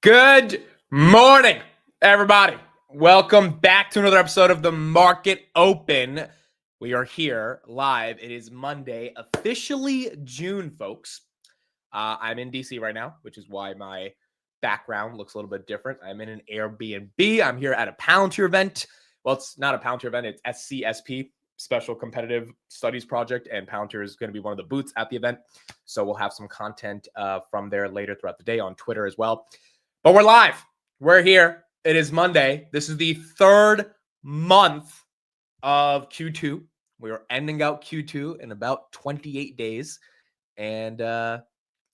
Good morning, everybody. Welcome back to another episode of the Market Open. We are here live. It is Monday, officially June, folks. I'm in DC right now, which is why my background looks a little bit different. I'm in an Airbnb. I'm here at a Palantir event. Well, it's not a Palantir event. It's SCSP, Special Competitive Studies Project, and Palantir is going to be one of the booths at the event. So we'll have some content from there later throughout the day on Twitter as well. But we're live. We're here. It is Monday. This is the third month of Q2. We are ending out Q2 in about 28 days. And then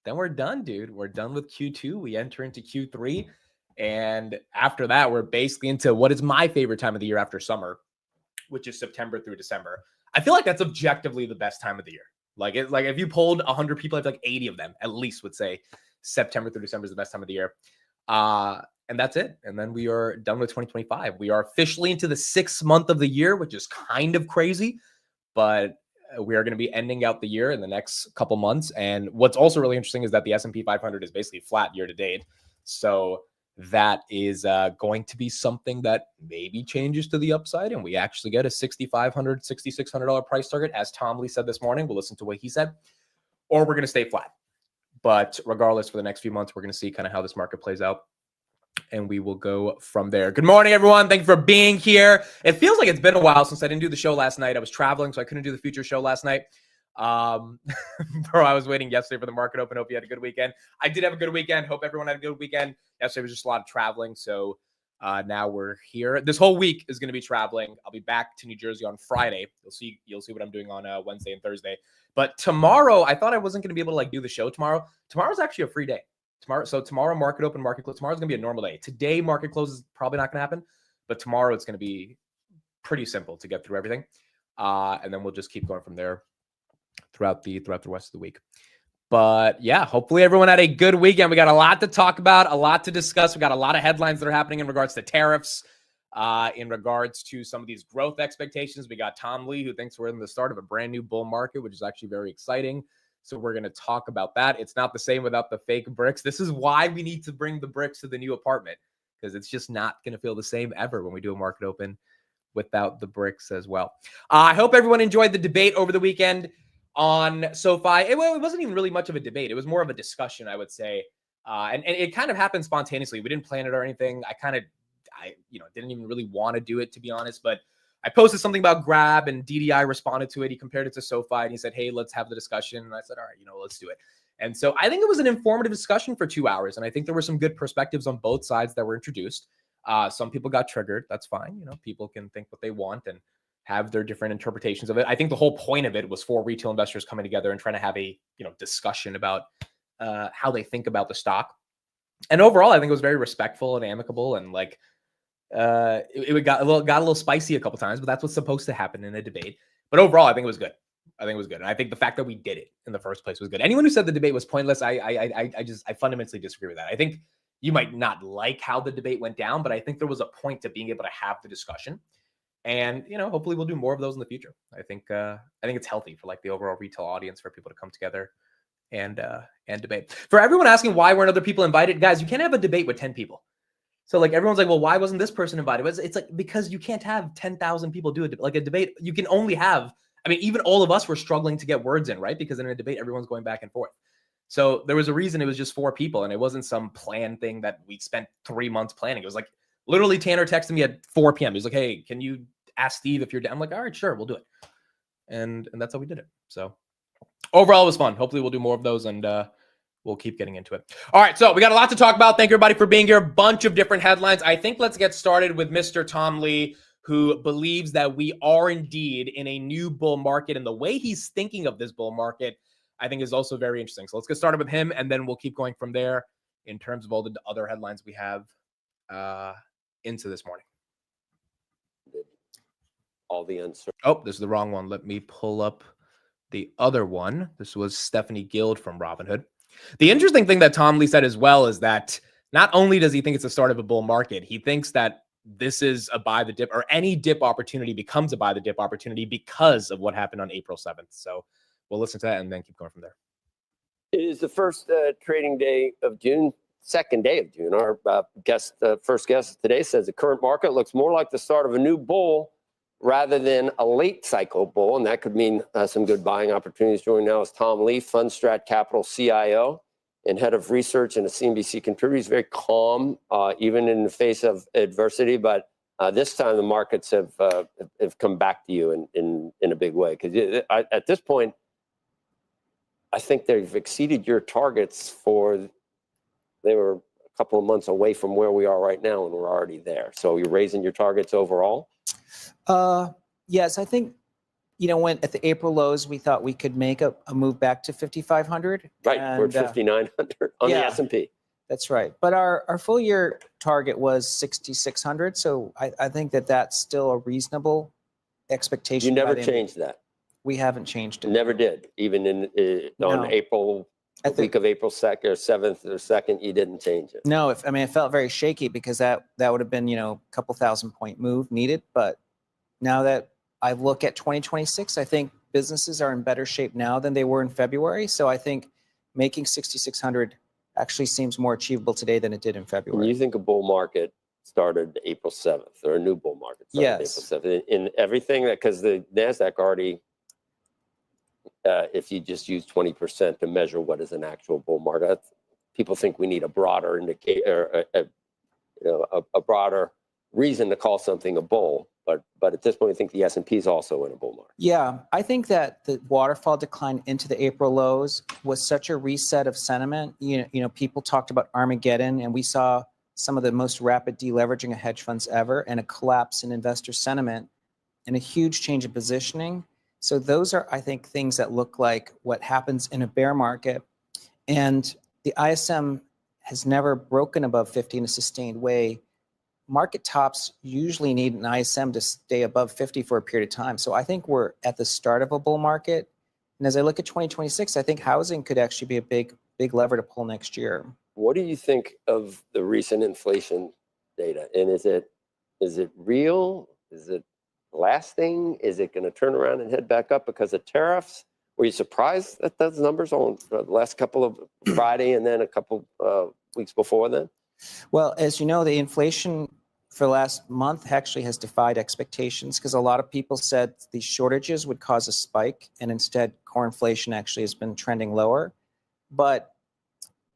we're done, dude. We're done with Q2. We enter into Q3. And after that, we're basically into what is my favorite time of the year after summer, which is September through December. I feel like that's objectively the best time of the year. Like if you polled 100 people, I feel like 80 of them at least would say September through December is the best time of the year. And that's it. And then we are done with 2025. We are officially into the 6th month of the year, which is kind of crazy, but we are going to be ending out the year in the next couple months. And what's also really interesting is that the S&P 500 is basically flat year to date. So that is going to be something that maybe changes to the upside. And we actually get a $6,500, $6,600 price target. As Tom Lee said this morning, we'll listen to what he said, or we're going to stay flat. But regardless, for the next few months, we're going to see kind of how this market plays out, and we will go from there. Good morning, everyone. Thank you for being here. It feels like it's been a while since I didn't do the show last night. I was traveling, so I couldn't do the future show last night. Bro, I was waiting yesterday for the market open. Hope you had a good weekend. I did have a good weekend. Hope everyone had a good weekend. Yesterday was just a lot of traveling, so now we're here. This whole week is going to be traveling. I'll be back to New Jersey on Friday. You'll see what I'm doing on Wednesday and Thursday. But tomorrow, I thought I wasn't going to be able to do the show tomorrow. Tomorrow's actually a free day. Tomorrow, market open, market close. Tomorrow's going to be a normal day. Today, market close is probably not going to happen, but tomorrow it's going to be pretty simple to get through everything. And then we'll just keep going from there throughout the rest of the week. But yeah, hopefully everyone had a good weekend. We got a lot to talk about, a lot to discuss. We got a lot of headlines that are happening in regards to tariffs, in regards to some of these growth expectations. We got Tom Lee, who thinks we're in the start of a brand new bull market, which is actually very exciting. So we're going to talk about that. It's not the same without the fake bricks. This is why we need to bring the bricks to the new apartment, because it's just not going to feel the same ever when we do a market open without the bricks as well. I hope everyone enjoyed the debate over the weekend on SoFi. It wasn't even really much of a debate. It was more of a discussion, I would say. And it kind of happened spontaneously. We didn't plan it or anything. I didn't even really want to do it, to be honest, but I posted something about Grab and DDI responded to it. He compared it to SoFi and he said, hey, let's have the discussion. And I said, all right, let's do it. And so I think it was an informative discussion for 2 hours. And I think there were some good perspectives on both sides that were introduced. Some people got triggered. That's fine. People can think what they want and have their different interpretations of it. I think the whole point of it was for retail investors coming together and trying to have a, discussion about how they think about the stock. And overall, I think it was very respectful and amicable, and it got a little spicy a couple times, but that's what's supposed to happen in a debate. But overall, I think it was good. And I think the fact that we did it in the first place was good. Anyone who said the debate was pointless, I fundamentally disagree with that. I think you might not like how the debate went down, but I think there was a point to being able to have the discussion. And, hopefully we'll do more of those in the future. I think it's healthy for the overall retail audience for people to come together and debate. For everyone asking why weren't other people invited, guys, you can't have a debate with 10 people. So everyone's like, well, why wasn't this person invited? It's because you can't have 10,000 people do it. Like a debate, you can only have, even all of us were struggling to get words in, right? Because in a debate, everyone's going back and forth. So there was a reason it was just 4 people, and it wasn't some planned thing that we spent 3 months planning. It was literally Tanner texted me at 4 p.m. He's like, hey, can you ask Steve if you're down? I'm like, all right, sure, we'll do it. And that's how we did it. So overall, it was fun. Hopefully we'll do more of those, and we'll keep getting into it. All right, so we got a lot to talk about. Thank you, everybody, for being here. A bunch of different headlines. I think let's get started with Mr. Tom Lee, who believes that we are indeed in a new bull market. And the way he's thinking of this bull market, I think, is also very interesting. So let's get started with him, and then we'll keep going from there in terms of all the other headlines we have into this morning. All the uncertainty. Oh, this is the wrong one. Let me pull up the other one. This was Stephanie Guild from Robinhood. The interesting thing that Tom Lee said as well is that not only does he think it's the start of a bull market, he thinks that this is a buy the dip, or any dip opportunity becomes a buy the dip opportunity because of what happened on April 7th. So we'll listen to that and then keep going from there. It is the first trading day of June second day of June. Our first guest today says the current market looks more like the start of a new bull rather than a late cycle bull, and that could mean some good buying opportunities. Joining now is Tom Lee, Fundstrat Capital CIO and head of research and a CNBC contributor. He's very calm, even in the face of adversity, but this time the markets have come back to you in a big way. Because at this point, I think they've exceeded your targets they were a couple of months away from where we are right now, and we're already there. So you're raising your targets overall? Yes, I think, when at the April lows, we thought we could make a move back to 5,500. Right, we're at 5,900 on the S&P. That's right. But our full year target was 6,600. So I think that's still a reasonable expectation. You never changed that. We haven't changed it. Never did. Even on April, the week of April 2nd or 7th or 2nd, you didn't change it. No, it felt very shaky because that would have been, a couple 1,000-point move needed. But now that I look at 2026, I think businesses are in better shape now than they were in February. So I think making 6,600 actually seems more achievable today than it did in February. And you think a bull market started April 7th, or a new bull market started April 7th? In everything, because the NASDAQ already, if you just use 20% to measure what is an actual bull market, people think we need a broader indicator, a broader reason to call something a bull. But at this point, I think the S&P is also in a bull market. Yeah, I think that the waterfall decline into the April lows was such a reset of sentiment. People talked about Armageddon, and we saw some of the most rapid deleveraging of hedge funds ever, and a collapse in investor sentiment, and a huge change in positioning. So those are, I think, things that look like what happens in a bear market. And the ISM has never broken above 50 in a sustained way. Market tops usually need an ISM to stay above 50 for a period of time. So I think we're at the start of a bull market. And as I look at 2026, I think housing could actually be a big lever to pull next year. What do you think of the recent inflation data? And is it real? Is it lasting? Is it going to turn around and head back up because of tariffs? Were you surprised at those numbers on the last couple of Friday and then a couple weeks before then? Well, as you know, the inflation for the last month actually has defied expectations because a lot of people said these shortages would cause a spike, and instead core inflation actually has been trending lower. But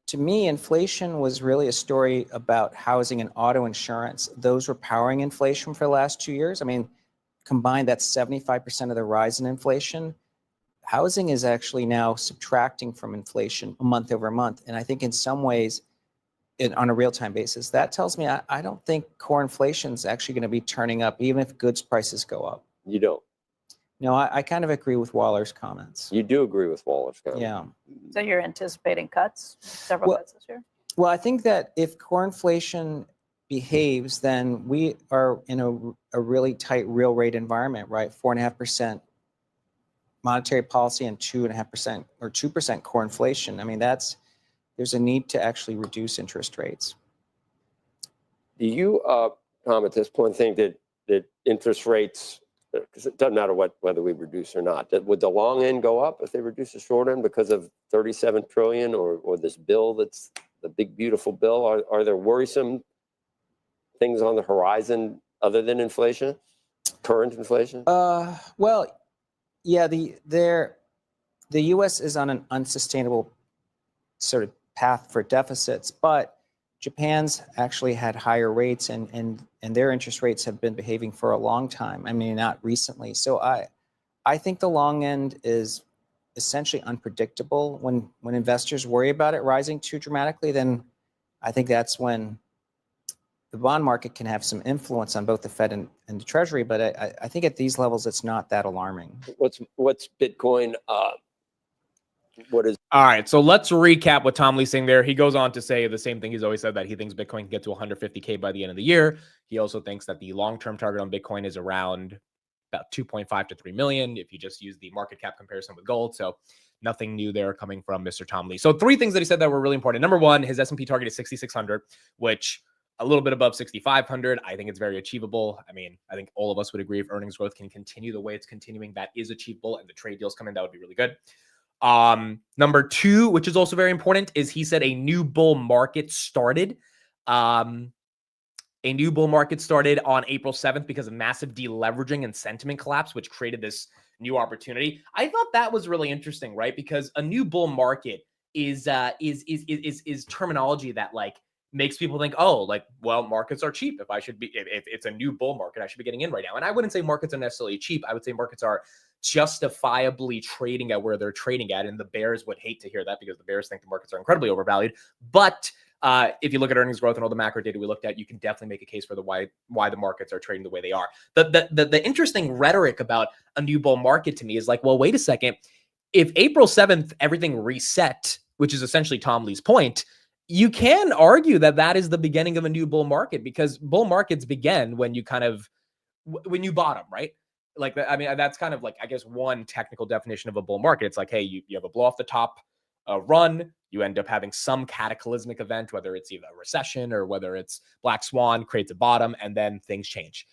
to me, inflation was really a story about housing and auto insurance. Those were powering inflation for the last 2 years. I mean, combined, that's 75% of the rise in inflation. Housing is actually now subtracting from inflation month over month. And I think in some ways, on a real-time basis, that tells me I don't think core inflation is actually going to be turning up, even if goods prices go up. You don't? No, I kind of agree with Waller's comments. You do agree with Waller's comments? Yeah. So you're anticipating cuts, several cuts this year? Well, I think that if core inflation behaves, then we are in a really tight real rate environment, right? 4.5% monetary policy and 2.5% or 2% core inflation. I mean, there's a need to actually reduce interest rates. Do you, Tom, at this point think that interest rates, because it doesn't matter whether we reduce or not, would the long end go up if they reduce the short end because of 37 trillion or this bill that's the big, beautiful bill? Are there worrisome things on the horizon other than inflation, current inflation? Well, yeah, the U.S. is on an unsustainable sort of path for deficits, but Japan's actually had higher rates and their interest rates have been behaving for a long time. I mean, not recently. So I think the long end is essentially unpredictable. When investors worry about it rising too dramatically, then I think that's when the bond market can have some influence on both the Fed and the Treasury. But I think at these levels, it's not that alarming. What's Bitcoin? All right, so let's recap what Tom Lee's saying there. He goes on to say the same thing he's always said, that he thinks Bitcoin can get to 150K by the end of the year. He also thinks that the long-term target on Bitcoin is around about 2.5 to 3 million if you just use the market cap comparison with gold. So nothing new there coming from Mr. Tom Lee. So 3 things that he said that were really important. Number 1, his S&P target is 6,600, which a little bit above 6,500. I think it's very achievable. I mean, I think all of us would agree if earnings growth can continue the way it's continuing, that is achievable, and the trade deals come in, that would be really good. Number two, which is also very important, is he said a new bull market started. A new bull market started on April 7th because of massive deleveraging and sentiment collapse, which created this new opportunity. I thought that was really interesting, right? Because a new bull market is terminology that like makes people think, oh, like, well, markets are cheap. If it's a new bull market, I should be getting in right now. And I wouldn't say markets are necessarily cheap. I would say markets are justifiably trading at where they're trading at. And the bears would hate to hear that because the bears think the markets are incredibly overvalued. But if you look at earnings growth and all the macro data we looked at, you can definitely make a case for why the markets are trading the way they are. The interesting rhetoric about a new bull market to me is like, well, wait a second. If April 7th, everything reset, which is essentially Tom Lee's point, you can argue that that is the beginning of a new bull market because bull markets begin when you when you bottom, right? Like, I mean, that's kind of like, I guess, one technical definition of a bull market. It's like, hey, you have a blow off the top run, you end up having some cataclysmic event, whether it's either a recession or whether it's Black Swan creates a bottom, and then things change.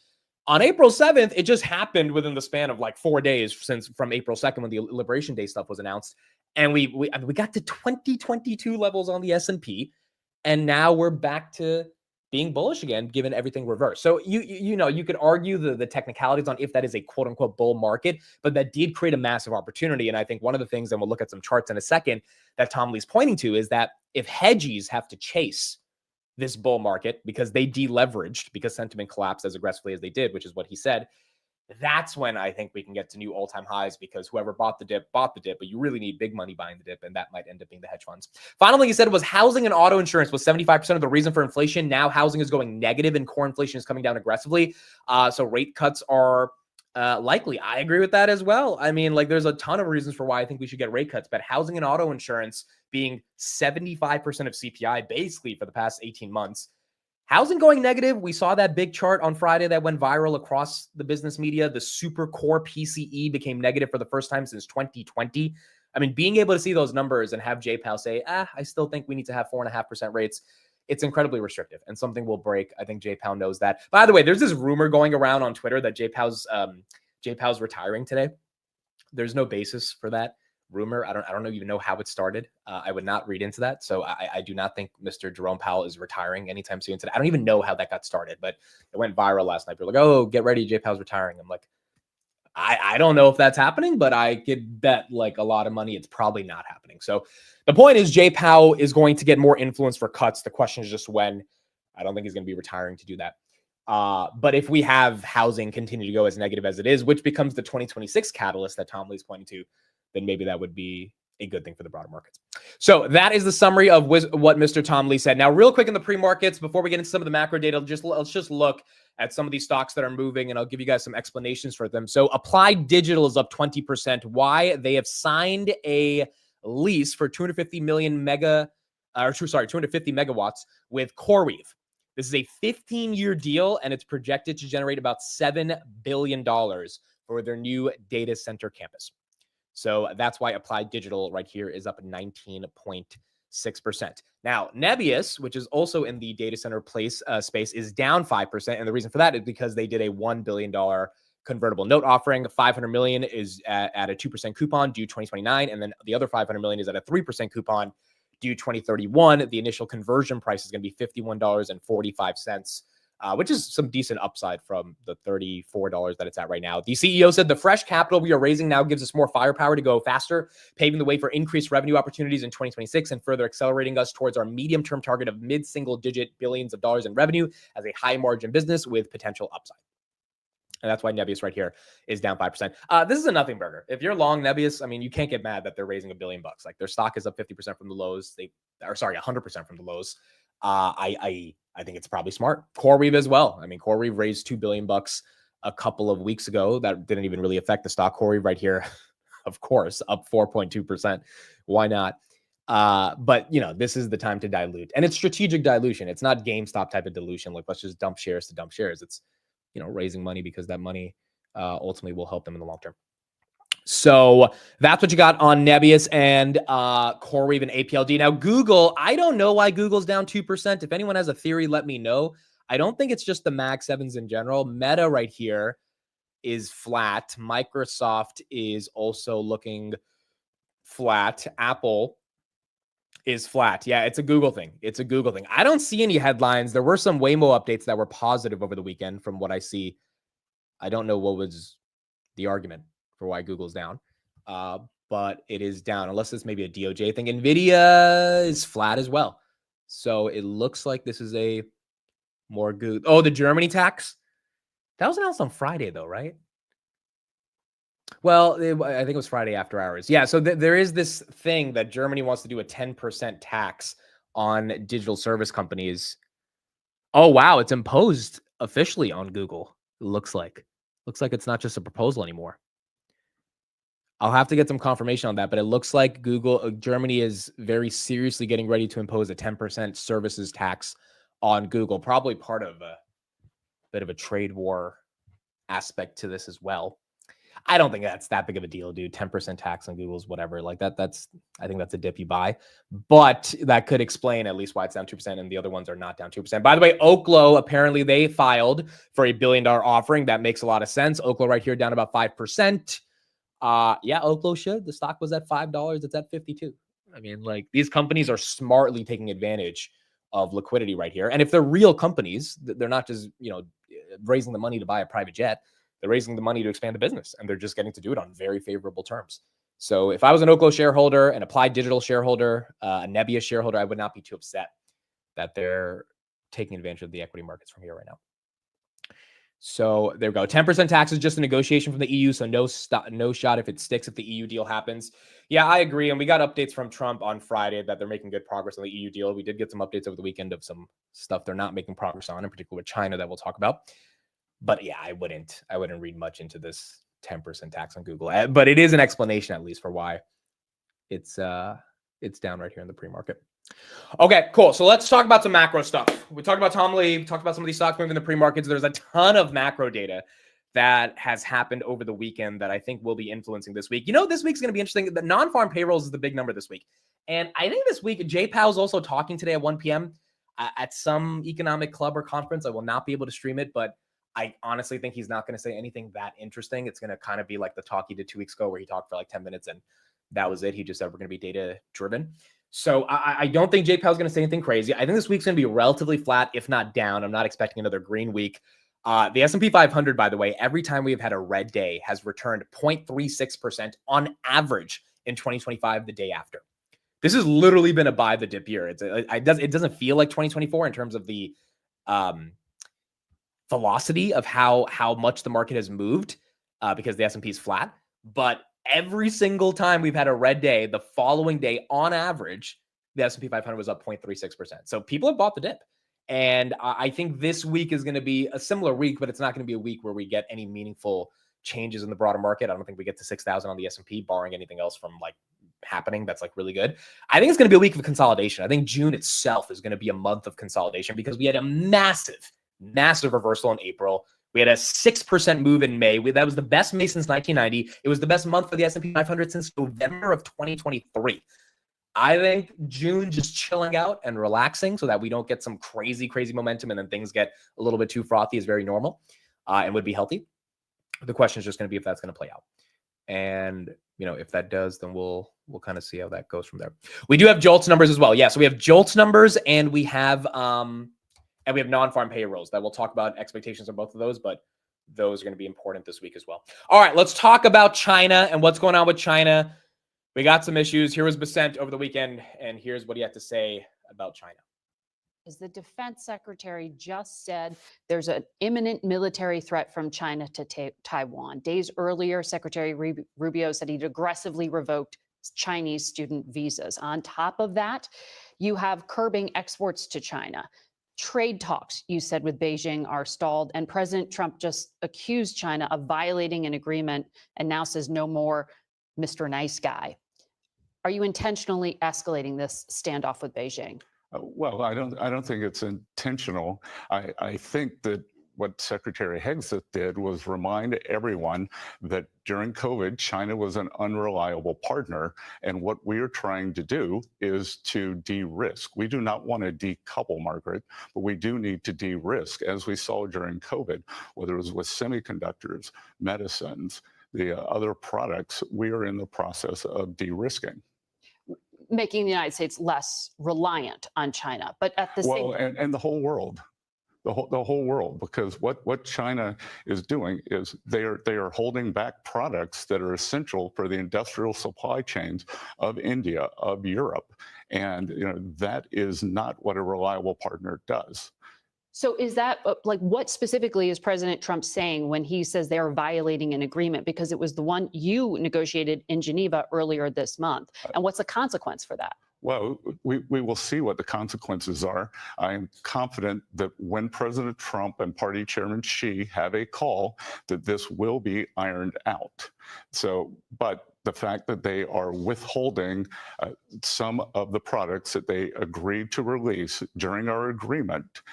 On April 7th, it just happened within the span of like 4 days from April 2nd when the Liberation Day stuff was announced. And we got to 2022 levels on the S&P, and now we're back to being bullish again, given everything reversed. So you could argue the technicalities on if that is a quote unquote bull market, but that did create a massive opportunity. And I think one of the things, and we'll look at some charts in a second, that Tom Lee's pointing to is that if hedgies have to chase this bull market because they deleveraged because sentiment collapsed as aggressively as they did, which is what he said, that's when I think we can get to new all-time highs because whoever bought the dip, but you really need big money buying the dip, and that might end up being the hedge funds. Finally, he said was housing and auto insurance was 75% of the reason for inflation. Now housing is going negative and core inflation is coming down aggressively. So rate cuts are likely. I agree with that as well. I mean, like, there's a ton of reasons for why I think we should get rate cuts, but housing and auto insurance being 75% of CPI basically for the past 18 months. Housing going negative. We saw that big chart on Friday that went viral across the business media. The super core PCE became negative for the first time since 2020. I mean, being able to see those numbers and have J-Powell say, I still think we need to have 4.5% rates, it's incredibly restrictive and something will break. I think J-Powell knows that. By the way, there's this rumor going around on Twitter that J-Powell's retiring today. There's no basis for that rumor. I don't even know how it started. I would not read into that. So I do not think Mr. Jerome Powell is retiring anytime soon today. I don't even know how that got started, but it went viral last night. People were like, oh, get ready, J Powell's retiring. I'm like, I don't know if that's happening, but I could bet like a lot of money it's probably not happening. So the point is J Powell is going to get more influence for cuts. The question is just when. I don't think he's going to be retiring to do that. But if we have housing continue to go as negative as it is, which becomes the 2026 catalyst that Tom Lee's pointing to, then maybe that would be a good thing for the broader markets. So that is the summary of what Mr. Tom Lee said. Now, real quick in the pre-markets, before we get into some of the macro data, let's just look at some of these stocks that are moving, and I'll give you guys some explanations for them. So Applied Digital is up 20%. Why? They have signed a lease for 250 megawatts with CoreWeave. This is a 15-year deal, and it's projected to generate about $7 billion for their new data center campus. So that's why Applied Digital right here is up 19.6%. Now, Nebius, which is also in the data center space, is down 5%. And the reason for that is because they did a $1 billion convertible note offering. $500 million is at a 2% coupon due 2029. And then the other $500 million is at a 3% coupon due 2031. The initial conversion price is going to be $51.45. Which is some decent upside from the $34 that it's at right now. The CEO said the fresh capital we are raising now gives us more firepower to go faster, paving the way for increased revenue opportunities in 2026 and further accelerating us towards our medium-term target of mid-single digit billions of dollars in revenue as a high margin business with potential upside. And that's why Nebius right here is down 5%. This is a nothing burger. If you're long Nebius, I mean, you can't get mad that they're raising $1 billion. Like, their stock is up 50% from the lows. 100% from the lows. I think it's probably smart. CoreWeave as well. I mean, CoreWeave raised $2 billion a couple of weeks ago. That didn't even really affect the stock. CoreWeave right here, of course, up 4.2%. Why not? But this is the time to dilute, and it's strategic dilution. It's not GameStop type of dilution. Like, let's just dump shares to dump shares. It's, raising money because that money ultimately will help them in the long term. So that's what you got on Nebius and CoreWeave and APLD. Now, Google, I don't know why Google's down 2%. If anyone has a theory, let me know. I don't think it's just the Mag 7s in general. Meta right here is flat. Microsoft is also looking flat. Apple is flat. Yeah, it's a Google thing. It's a Google thing. I don't see any headlines. There were some Waymo updates that were positive over the weekend from what I see. I don't know what was the argument for why Google's down, but it is down, unless it's maybe a DOJ thing. NVIDIA is flat as well. So it looks like this is a more good. Oh, the Germany tax? That was announced on Friday, though, right? Well, I think it was Friday after hours. Yeah, so there is this thing that Germany wants to do a 10% tax on digital service companies. Oh, wow, it's imposed officially on Google, it looks like. Looks like it's not just a proposal anymore. I'll have to get some confirmation on that, but it looks like Germany is very seriously getting ready to impose a 10% services tax on Google, probably part of a bit of a trade war aspect to this as well. I don't think that's that big of a deal, dude. 10% tax on Google's whatever. Like I think that's a dip you buy. But that could explain at least why it's down 2% and the other ones are not down 2%. By the way, Oklo, apparently they filed for $1 billion offering. That makes a lot of sense. Oklo right here down about 5%. Yeah, Oklo should. The stock was at $5. It's at 52. I mean, like these companies are smartly taking advantage of liquidity right here. And if they're real companies, they're not just, raising the money to buy a private jet. They're raising the money to expand the business, and they're just getting to do it on very favorable terms. So if I was an Oklo shareholder, an Applied Digital shareholder, a Nebius shareholder, I would not be too upset that they're taking advantage of the equity markets from here right now. So there we go. 10% tax is just a negotiation from the EU, so no shot if it sticks, if the EU deal happens. Yeah, I agree. And we got updates from Trump on Friday that they're making good progress on the EU deal. We did get some updates over the weekend of some stuff they're not making progress on, in particular with China that we'll talk about. But yeah, I wouldn't read much into this 10% tax on Google. But it is an explanation, at least, for why it's down right here in the pre-market. Okay, cool. So let's talk about some macro stuff. We talked about Tom Lee. We talked about some of these stocks moving in the pre-markets. There's a ton of macro data that has happened over the weekend that I think will be influencing this week. This week's going to be interesting. The non-farm payrolls is the big number this week. And I think this week, Jay Powell's also talking today at 1 p.m. At some economic club or conference. I will not be able to stream it, but I honestly think he's not going to say anything that interesting. It's going to kind of be like the talk he did 2 weeks ago where he talked for like 10 minutes and that was it. He just said we're going to be data driven. So I don't think Jay Powell's going to say anything crazy. I think this week's going to be relatively flat, if not down. I'm not expecting another green week. The S&P 500, by the way, every time we have had a red day has returned 0.36% on average in 2025 the day after. This has literally been a buy the dip year. It doesn't feel like 2024 in terms of the velocity of how much the market has moved because the S&P is flat. But every single time we've had a red day, the following day, on average, the S&P 500 was up 0.36%. So people have bought the dip. And I think this week is going to be a similar week, but it's not going to be a week where we get any meaningful changes in the broader market. I don't think we get to 6,000 on the S&P, barring anything else from like happening that's like really good. I think it's going to be a week of consolidation. I think June itself is going to be a month of consolidation because we had a massive reversal in April. We had a 6% move in May. That was the best May since 1990. It was the best month for the S&P 500 since November of 2023. I think June just chilling out and relaxing so that we don't get some crazy momentum and then things get a little bit too frothy is very normal and would be healthy. The question is just going to be if that's going to play out. And, if that does, then we'll kind of see how that goes from there. We do have JOLTS numbers as well. Yeah, so we have JOLTS numbers and we have non-farm payrolls that we'll talk about expectations on both of those, but those are going to be important this week as well. All right, let's talk about China and what's going on with China. We got some issues. Here was Besant over the weekend, and here's what he had to say about China. As the defense secretary just said, there's an imminent military threat from China to Taiwan. Days earlier, Secretary Rubio said he'd aggressively revoked Chinese student visas. On top of that, you have curbing exports to China. Trade talks, you said, with Beijing are stalled, and President Trump just accused China of violating an agreement and now says no more Mr. Nice Guy. Are you intentionally escalating this standoff with Beijing? Well, I don't think it's intentional. I think that what Secretary Hegseth did was remind everyone that during COVID, China was an unreliable partner. And what we're trying to do is to de-risk. We do not want to decouple, Margaret, but we do need to de-risk, as we saw during COVID, whether it was with semiconductors, medicines, the other products, we are in the process of de-risking. Making the United States less reliant on China. But at the Well, same and the whole world. The whole world, because what China is doing is they are holding back products that are essential for the industrial supply chains of India, of Europe, and that is not what a reliable partner does. So is that like what specifically is President Trump saying when he says they're violating an agreement? Because it was the one you negotiated in Geneva earlier this month. And what's the consequence for that? Well, we will see what the consequences are. I am confident that when President Trump and Party Chairman Xi have a call, that this will be ironed out. So, but the fact that they are withholding some of the products that they agreed to release during our agreement,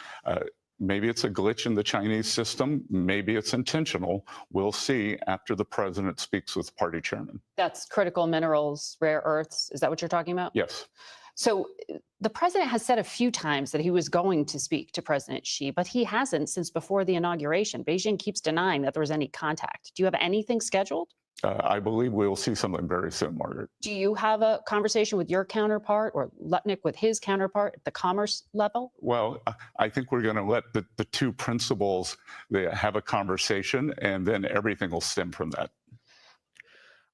maybe it's a glitch in the Chinese system, maybe it's intentional. We'll see after the president speaks with party chairman. That's critical minerals, rare earths. Is that what you're talking about? Yes. So the president has said a few times that he was going to speak to President Xi, but he hasn't since before the inauguration. Beijing keeps denying that there was any contact. Do you have anything scheduled? I believe we'll see something very soon, Margaret. Do you have a conversation with your counterpart or Lutnick with his counterpart at the commerce level? Well, I think we're going to let the two principals have a conversation, and then everything will stem from that.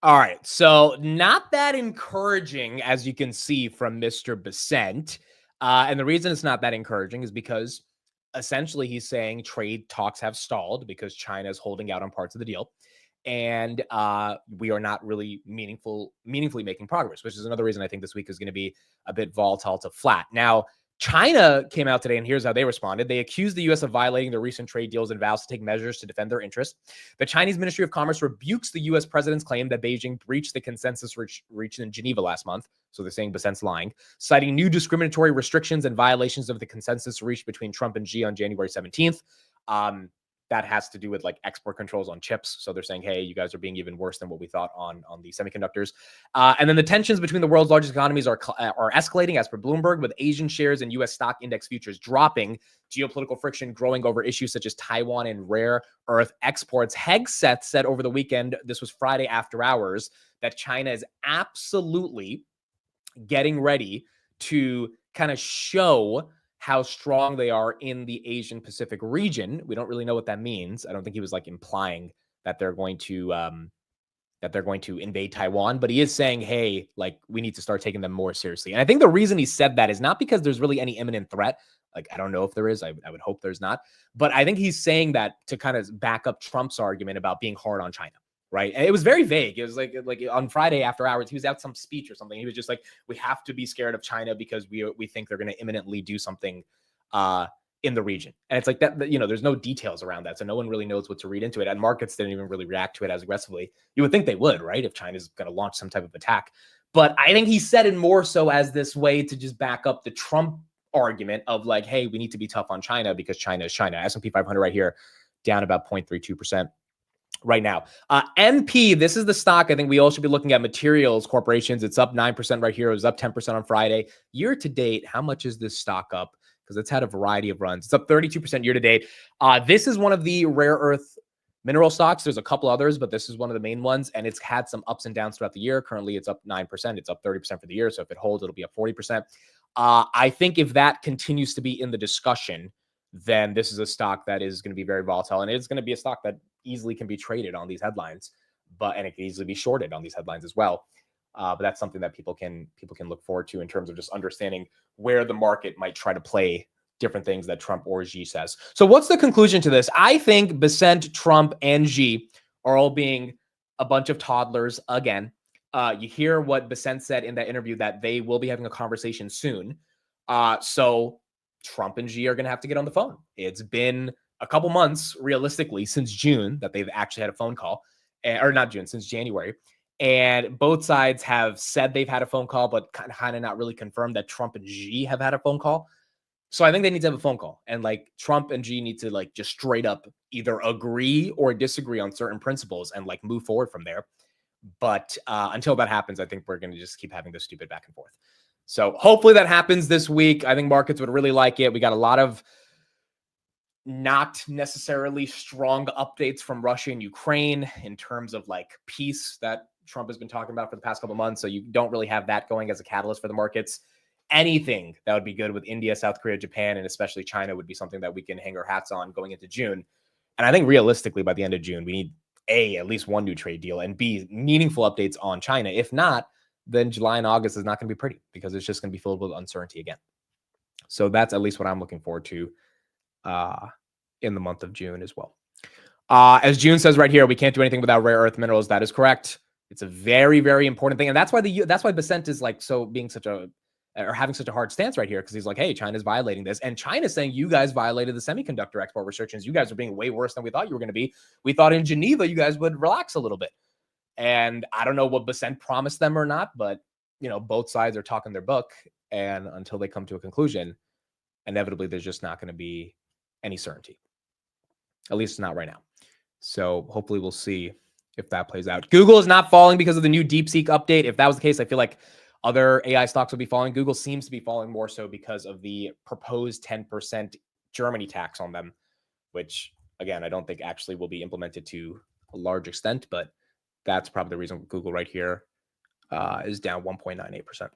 All right. So not that encouraging, as you can see from Mr. Bessent. And the reason it's not that encouraging is because essentially he's saying trade talks have stalled because China is holding out on parts of the deal. And we are not really meaningfully making progress, which is another reason I think this week is going to be a bit volatile to flat. Now, China came out today, and here's how they responded. They accused the U.S. of violating their recent trade deals and vows to take measures to defend their interests. The Chinese Ministry of Commerce rebukes the U.S. president's claim that Beijing breached the consensus reached in Geneva last month. So they're saying Bessent's lying, citing new discriminatory restrictions and violations of the consensus reached between Trump and Xi on January 17th. That has to do with like export controls on chips. So they're saying, hey, you guys are being even worse than what we thought on the semiconductors. And then the tensions between the world's largest economies are escalating as per Bloomberg, with Asian shares and U.S. stock index futures dropping, geopolitical friction growing over issues such as Taiwan and rare earth exports. Hegseth said over the weekend, this was Friday after hours, that China is absolutely getting ready to kind of show how strong they are in the Asian Pacific region. We don't really know what that means. I don't think he was like implying that they're going to invade Taiwan, but he is saying, hey, like we need to start taking them more seriously. And I think the reason he said that is not because there's really any imminent threat. Like, I don't know if there is. I would hope there's not. But I think he's saying that to kind of back up Trump's argument about being hard on China. Right. And it was very vague. It was like on Friday after hours, he was at some speech or something. He was just like, we have to be scared of China because we think they're going to imminently do something in the region. And it's like that, there's no details around that. So no one really knows what to read into it. And markets didn't even really react to it as aggressively. You would think they would, right? If China's going to launch some type of attack. But I think he said it more so as this way to just back up the Trump argument of like, hey, we need to be tough on China because China is China. S&P 500 right here, down about 0.32%. Right now. NP, this is the stock I think we all should be looking at. Materials corporations. It's up 9% right here. It was up 10% on Friday. Year to date, how much is this stock up? Because it's had a variety of runs. It's up 32% year to date. This is one of the rare earth mineral stocks. There's a couple others, but this is one of the main ones. And it's had some ups and downs throughout the year. Currently, it's up 9%. It's up 30% for the year. So if it holds, it'll be up 40%. I think if that continues to be in the discussion, then this is a stock that is going to be very volatile. And it's going to be a stock that easily can be traded on these headlines, and it can easily be shorted on these headlines as well. But that's something that people can look forward to in terms of just understanding where the market might try to play different things that Trump or Xi says. So what's the conclusion to this? I think Bessent, Trump, and Xi are all being a bunch of toddlers again. You hear what Bessent said in that interview, that they will be having a conversation soon. So Trump and Xi are going to have to get on the phone. It's been a couple months, realistically, since June that they've actually had a phone call, or not June, since January. And both sides have said they've had a phone call, but kind of not really confirmed that Trump and Xi have had a phone call. So I think they need to have a phone call, and like Trump and Xi need to like just straight up either agree or disagree on certain principles and like move forward from there. But until that happens, I think we're going to just keep having this stupid back and forth. So hopefully that happens this week. I think markets would really like it. We got a lot of not necessarily strong updates from Russia and Ukraine in terms of like peace that Trump has been talking about for the past couple of months. So you don't really have that going as a catalyst for the markets. Anything that would be good with India, South Korea, Japan, and especially China would be something that we can hang our hats on going into June. And I think realistically, by the end of June, we need A, at least one new trade deal, and B, meaningful updates on China. If not, then July and August is not going to be pretty because it's just going to be filled with uncertainty again. So that's at least what I'm looking forward to in the month of June as well. As June says right here, we can't do anything without rare earth minerals. That is correct. It's a very, very important thing. And that's why Besant is like having such a hard stance right here, because he's like, hey, China's violating this. And China's saying you guys violated the semiconductor export restrictions. You guys are being way worse than we thought you were going to be. We thought in Geneva you guys would relax a little bit. And I don't know what Besant promised them or not, but both sides are talking their book. And until they come to a conclusion, inevitably there's just not going to be any certainty. At least not right now. So hopefully we'll see if that plays out. Google is not falling because of the new DeepSeek update. If that was the case, I feel like other AI stocks would be falling. Google seems to be falling more so because of the proposed 10% Germany tax on them, which, again, I don't think actually will be implemented to a large extent, but that's probably the reason Google right here is down 1.98%.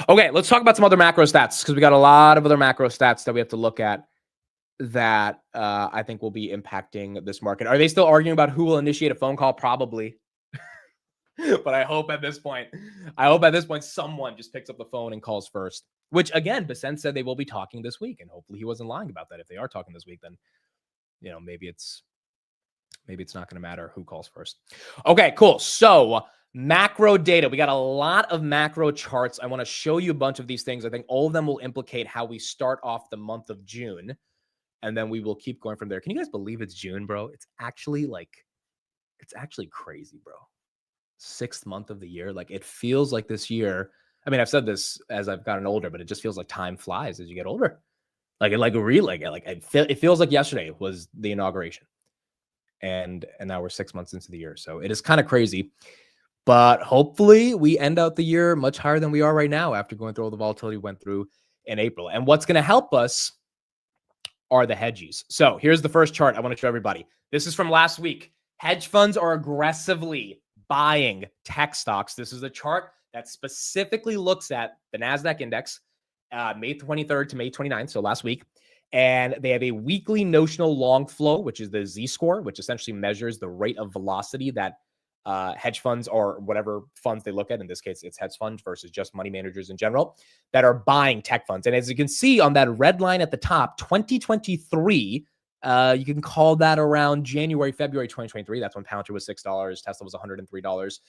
Okay, let's talk about some other macro stats, because we got a lot of other macro stats that we have to look at that I think will be impacting this market. Are they still arguing about who will initiate a phone call? Probably. But I hope at this point someone just picks up the phone and calls first, which again, Besant said they will be talking this week. And hopefully he wasn't lying about that. If they are talking this week, then, maybe it's not going to matter who calls first. Okay, cool. So macro data, we got a lot of macro charts. I want to show you a bunch of these things. I think all of them will implicate how we start off the month of June. And then we will keep going from there. Can you guys believe it's June, bro? It's actually crazy, bro. 6th month of the year. Like, it feels like this year. I mean, I've said this as I've gotten older, but it just feels like time flies as you get older. It feels like yesterday was the inauguration, and now we're 6 months into the year. So it is kind of crazy, but hopefully we end out the year much higher than we are right now after going through all the volatility we went through in April. And what's going to help us are the hedges. So here's the first chart I want to show everybody. This is from last week. Hedge funds are aggressively buying tech stocks. This is a chart that specifically looks at the NASDAQ index, May 23rd to May 29th, so last week. And they have a weekly notional long flow, which is the Z-score, which essentially measures the rate of velocity that hedge funds or whatever funds they look at. In this case, it's hedge funds versus just money managers in general that are buying tech funds. And as you can see on that red line at the top, 2023, you can call that around January, February 2023. That's when Palantir was $6, Tesla was $103.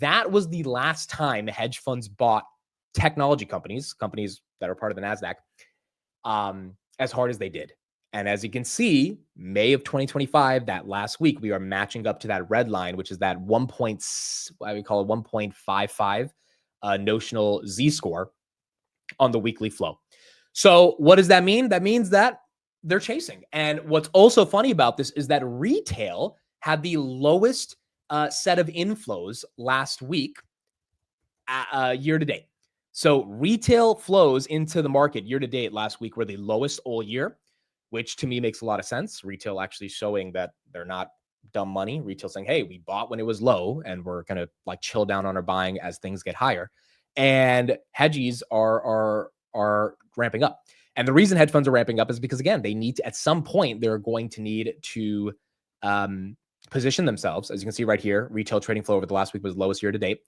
That was the last time hedge funds bought technology companies that are part of the NASDAQ, as hard as they did. And as you can see, May of 2025, that last week, we are matching up to that red line, which is that 1.55 notional Z-score on the weekly flow. So what does that mean? That means that they're chasing. And what's also funny about this is that retail had the lowest set of inflows last week, year to date. So retail flows into the market year to date last week were the lowest all year, which to me makes a lot of sense. Retail actually showing that they're not dumb money. Retail saying, hey, we bought when it was low and we're going to like chill down on our buying as things get higher. And hedgies are ramping up. And the reason hedge funds are ramping up is because, again, they need to, at some point, they're going to need to position themselves. As you can see right here, retail trading flow over the last week was lowest year to date.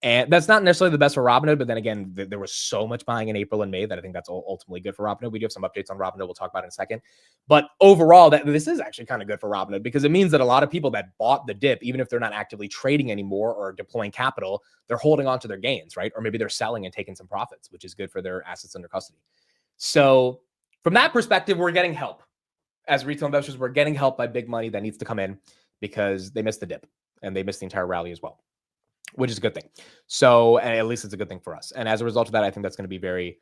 And that's not necessarily the best for Robinhood, but then again, there was so much buying in April and May that I think that's ultimately good for Robinhood. We do have some updates on Robinhood we'll talk about in a second. But overall, this is actually kind of good for Robinhood because it means that a lot of people that bought the dip, even if they're not actively trading anymore or deploying capital, they're holding on to their gains, right? Or maybe they're selling and taking some profits, which is good for their assets under custody. So from that perspective, we're getting help. As retail investors, we're getting help by big money that needs to come in because they missed the dip and they missed the entire rally as well, which is a good thing. So at least it's a good thing for us. And as a result of that, I think that's going to be very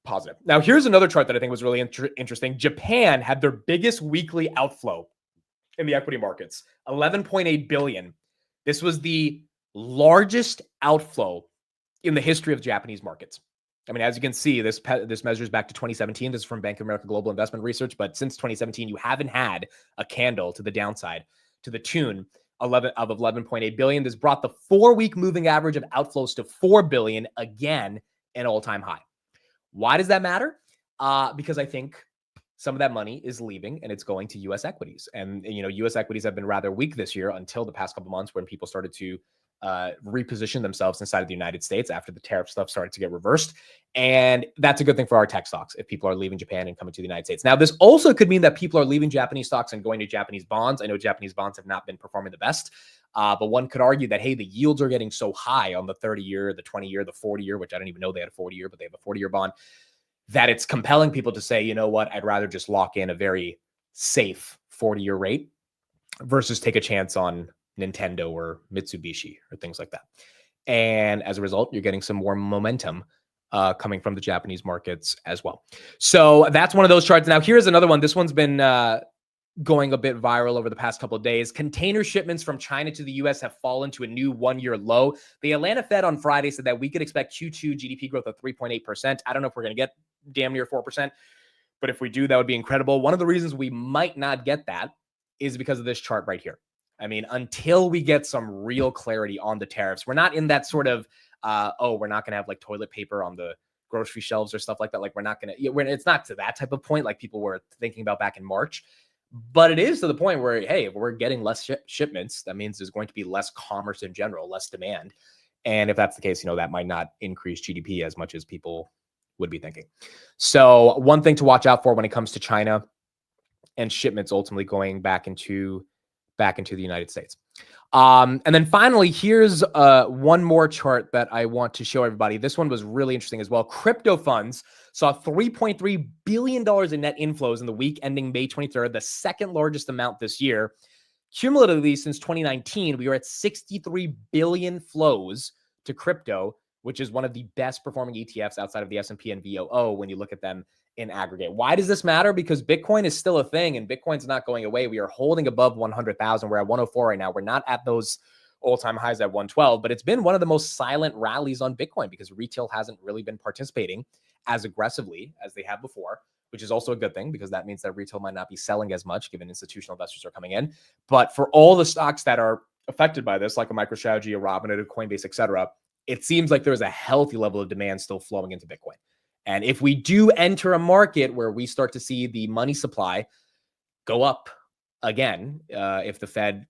positive. Now, here's another chart that I think was really interesting. Japan had their biggest weekly outflow in the equity markets, 11.8 billion. This was the largest outflow in the history of Japanese markets. I mean, as you can see, this measures back to 2017. This is from Bank of America Global Investment Research. But since 2017, you haven't had a candle to the downside to the tune of 11.8 billion. This brought the 4-week moving average of outflows to 4 billion, again, an all-time high. Why does that matter? Because I think some of that money is leaving and it's going to U.S. equities. And, U.S. equities have been rather weak this year until the past couple months when people started to reposition themselves inside of the United States after the tariff stuff started to get reversed. And that's a good thing for our tech stocks if people are leaving Japan and coming to the United States. Now, this also could mean that people are leaving Japanese stocks and going to Japanese bonds. I know Japanese bonds have not been performing the best, but one could argue that, hey, the yields are getting so high on the 30-year, the 20-year, the 40-year, which I don't even know they had a 40-year, but they have a 40-year bond, that it's compelling people to say, you know what, I'd rather just lock in a very safe 40-year rate versus take a chance on Nintendo or Mitsubishi or things like that. And as a result, you're getting some more momentum coming from the Japanese markets as well. So that's one of those charts. Now, here's another one. This one's been going a bit viral over the past couple of days. Container shipments from China to the U.S. have fallen to a new 1-year low. The Atlanta Fed on Friday said that we could expect Q2 GDP growth of 3.8%. I don't know if we're going to get damn near 4%, but if we do, that would be incredible. One of the reasons we might not get that is because of this chart right here. I mean, until we get some real clarity on the tariffs, we're not in that sort of, we're not going to have like toilet paper on the grocery shelves or stuff like that. Like we're not going to, it's not to that type of point like people were thinking about back in March, but it is to the point where, hey, if we're getting less shipments, that means there's going to be less commerce in general, less demand. And if that's the case, that might not increase GDP as much as people would be thinking. So one thing to watch out for when it comes to China and shipments ultimately going back into the United States. And then finally, here's one more chart that I want to show everybody. This one was really interesting as well. Crypto funds saw $3.3 billion in net inflows in the week ending May 23rd, the second largest amount this year. Cumulatively, since 2019, we are at 63 billion flows to crypto, which is one of the best performing ETFs outside of the S&P and VOO when you look at them in aggregate. Why does this matter? Because Bitcoin is still a thing and Bitcoin's not going away. We are holding above 100,000. We're at 104 right now. We're not at those all-time highs at 112, but it's been one of the most silent rallies on Bitcoin because retail hasn't really been participating as aggressively as they have before, which is also a good thing because that means that retail might not be selling as much given institutional investors are coming in. But for all the stocks that are affected by this, like a MicroStrategy, a Robinhood, a Coinbase, etc., it seems like there's a healthy level of demand still flowing into Bitcoin. And if we do enter a market where we start to see the money supply go up again, if the Fed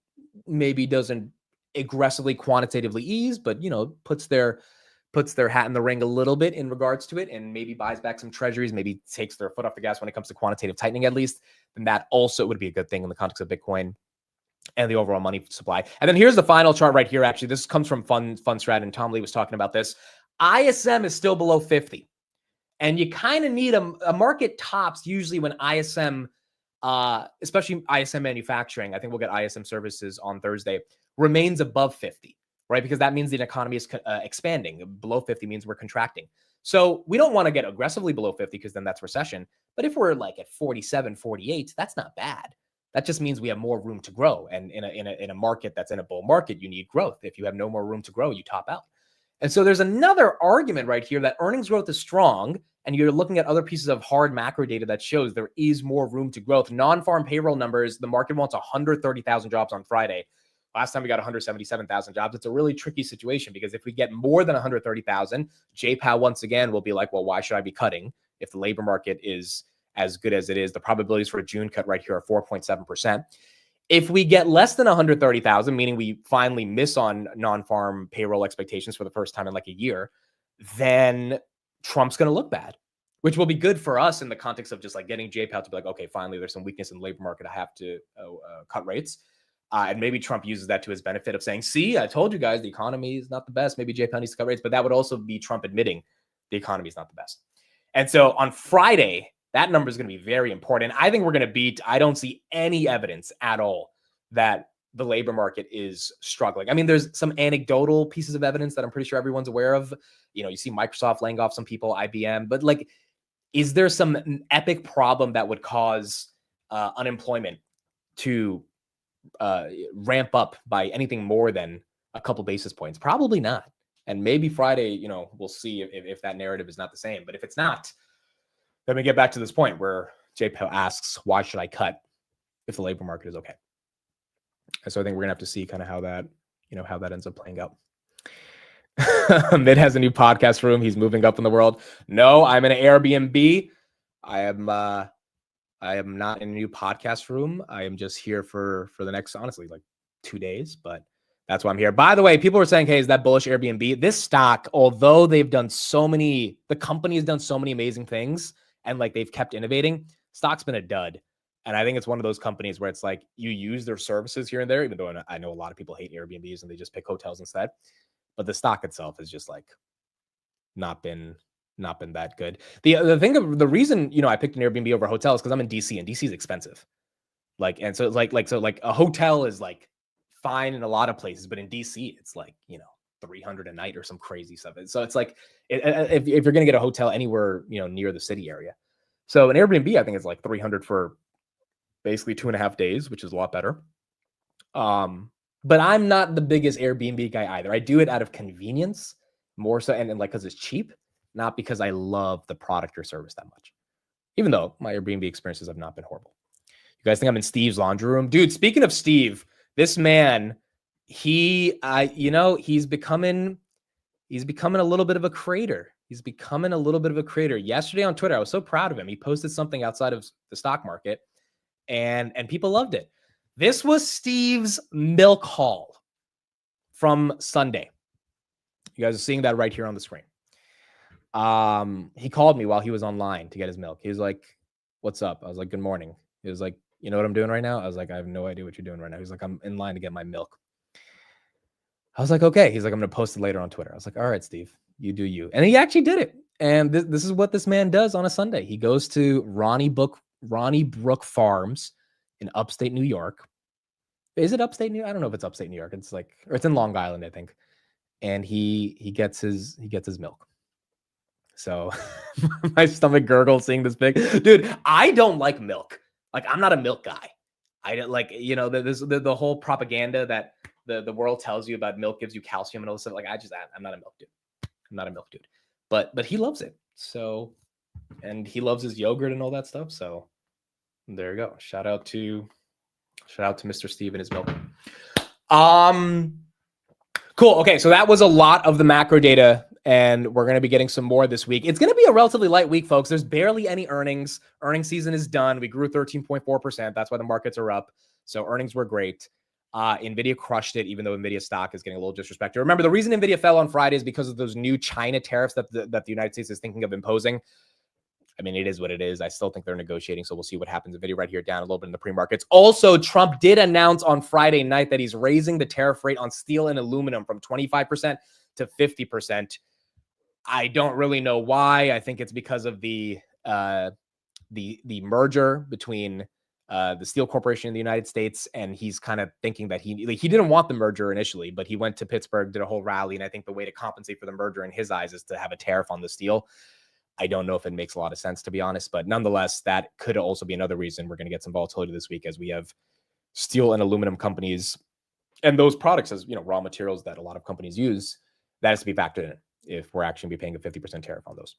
maybe doesn't aggressively quantitatively ease, but puts their hat in the ring a little bit in regards to it and maybe buys back some treasuries, maybe takes their foot off the gas when it comes to quantitative tightening at least, then that also would be a good thing in the context of Bitcoin and the overall money supply. And then here's the final chart right here. Actually, this comes from Fundstrat, and Tom Lee was talking about this. ISM is still below 50. And you kind of need a market tops usually when ISM, especially ISM manufacturing, I think we'll get ISM services on Thursday, remains above 50, right? Because that means the economy is expanding. Below 50 means we're contracting. So we don't want to get aggressively below 50 because then that's recession. But if we're like at 47, 48, that's not bad. That just means we have more room to grow. And in a market that's in a bull market, you need growth. If you have no more room to grow, you top out. And so there's another argument right here that earnings growth is strong, and you're looking at other pieces of hard macro data that shows there is more room to growth. Non-farm payroll numbers, the market wants 130,000 jobs on Friday. Last time we got 177,000 jobs. It's a really tricky situation because if we get more than 130,000, J-Pow once again will be like, well, why should I be cutting if the labor market is as good as it is? The probabilities for a June cut right here are 4.7%. If we get less than 130,000, meaning we finally miss on non-farm payroll expectations for the first time in like a year, then Trump's going to look bad, which will be good for us in the context of just like getting J-Pow to be like, okay, finally there's some weakness in the labor market. I have to cut rates. And maybe Trump uses that to his benefit of saying, see, I told you guys the economy is not the best. Maybe J-Pow needs to cut rates, but that would also be Trump admitting the economy is not the best. And so on Friday, that number is going to be very important. I think we're going to beat, I don't see any evidence at all that the labor market is struggling. I mean, there's some anecdotal pieces of evidence that I'm pretty sure everyone's aware of. You see Microsoft laying off some people, IBM, but like, is there some epic problem that would cause unemployment to ramp up by anything more than a couple basis points? Probably not. And maybe Friday, you know, we'll see if that narrative is not the same. But if it's not, then we get back to this point where JPO asks, why should I cut if the labor market is okay? And so I think we're gonna have to see kind of how that, you know, how that ends up playing out. Mid has a new podcast room. He's moving up in the world. No, I'm in an Airbnb. I am not in a new podcast room. I am just here for the next, honestly, like 2 days, but that's why I'm here. By the way, people were saying, hey, is that bullish Airbnb? This stock, although the company has done so many amazing things and like they've kept innovating, stock's been a dud. And I think it's one of those companies where it's like you use their services here and there, even though I know a lot of people hate Airbnbs and they just pick hotels instead. But the stock itself is just like not been that good. The reason, you know, I picked an Airbnb over hotels because I'm in DC and DC is expensive. Like, and so it's like a hotel is like fine in a lot of places, but in DC it's like, you know, 300 a night or some crazy stuff. So it's like if you're gonna get a hotel anywhere, you know, near the city area. So an Airbnb, I think it's like 300 for basically 2.5 days, which is a lot better. But I'm not the biggest Airbnb guy either. I do it out of convenience more so, and like because it's cheap, not because I love the product or service that much. Even though my Airbnb experiences have not been horrible. You guys think I'm in Steve's laundry room? Dude, speaking of Steve, this man, he's becoming a little bit of a creator. He's becoming a little bit of a creator. Yesterday on Twitter, I was so proud of him. He posted something outside of the stock market and people loved it. This was Steve's milk haul from Sunday. You guys are seeing that right here on the screen. He called me while he was online to get his milk. He was like, what's up? I was like, good morning. He was like, you know what I'm doing right now? I was like, I have no idea what you're doing right now. He's like, I'm in line to get my milk. I was like, okay. He's like, I'm going to post it later on Twitter. I was like, all right, Steve, you do you. And he actually did it. And this is what this man does on a Sunday. He goes to Ronnie Brook Farms in upstate New York. Is it upstate New York? I don't know if it's upstate New York. It's like, or it's in Long Island, I think. And he gets his milk. So my stomach gurgled seeing this big. Dude, I don't like milk. Like, I'm not a milk guy. I don't like, you know, the whole propaganda that the world tells you about milk gives you calcium and all this stuff. Like, I'm not a milk dude. I'm not a milk dude. But he loves it. So, and he loves his yogurt and all that stuff. So there you go. Shout out to Mr. Steve and his milk. Cool. Okay, so that was a lot of the macro data, and we're going to be getting some more this week. It's going to be a relatively light week, folks. There's barely any earnings. Earnings season is done. We grew 13.4%. That's why the markets are up. So earnings were great. NVIDIA crushed it, even though NVIDIA stock is getting a little disrespected. Remember, the reason NVIDIA fell on Friday is because of those new China tariffs that the United States is thinking of imposing. I mean, it is what it is. I still think they're negotiating, so we'll see what happens. NVIDIA right here down a little bit in the pre-markets. Also, Trump did announce on Friday night that he's raising the tariff rate on steel and aluminum from 25% to 50%. I don't really know why. I think it's because of the merger between the Steel Corporation in the United States, and he's kind of thinking that he didn't want the merger initially, but he went to Pittsburgh, did a whole rally, and I think the way to compensate for the merger in his eyes is to have a tariff on the steel. I don't know if it makes a lot of sense, to be honest, but nonetheless, that could also be another reason we're going to get some volatility this week as we have steel and aluminum companies and those products as, you know, raw materials that a lot of companies use. That has to be factored in if we're actually going to be paying a 50% tariff on those.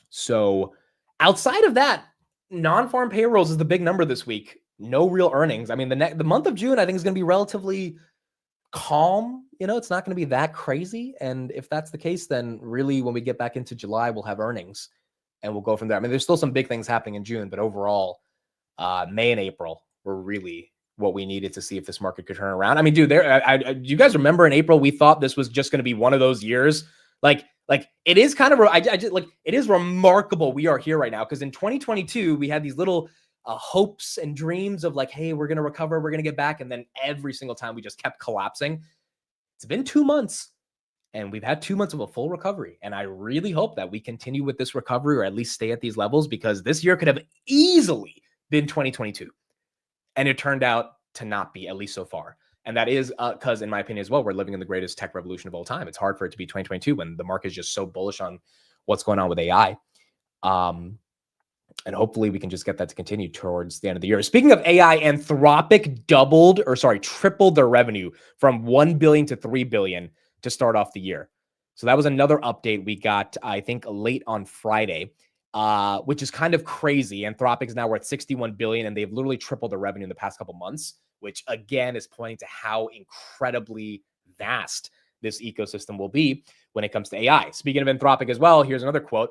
So outside of that, non-farm payrolls is the big number this week. No real earnings. I mean, the month of June, I think, is going to be relatively calm. You know, it's not going to be that crazy. And if that's the case, then really when we get back into July, we'll have earnings and we'll go from there. I mean, there's still some big things happening in June, but overall, May and April were really what we needed to see if this market could turn around. I mean, dude, do you guys remember in April, we thought this was just going to be one of those years? Like it is kind of, it is remarkable we are here right now. Because in 2022, we had these little hopes and dreams of like, hey, we're going to recover, we're going to get back. And then every single time we just kept collapsing. It's been 2 months and we've had 2 months of a full recovery. And I really hope that we continue with this recovery or at least stay at these levels, because this year could have easily been 2022. And it turned out to not be, at least so far. And that is because, in my opinion as well, we're living in the greatest tech revolution of all time. It's hard for it to be 2022 when the market is just so bullish on what's going on with AI. And hopefully we can just get that to continue towards the end of the year. Speaking of AI, Anthropic tripled their revenue from $1 billion to $3 billion to start off the year. So that was another update we got, I think, late on Friday, which is kind of crazy. Anthropic is now worth 61 billion, and they've literally tripled their revenue in the past couple months, which again is pointing to how incredibly vast this ecosystem will be when it comes to AI. Speaking of Anthropic as well, here's another quote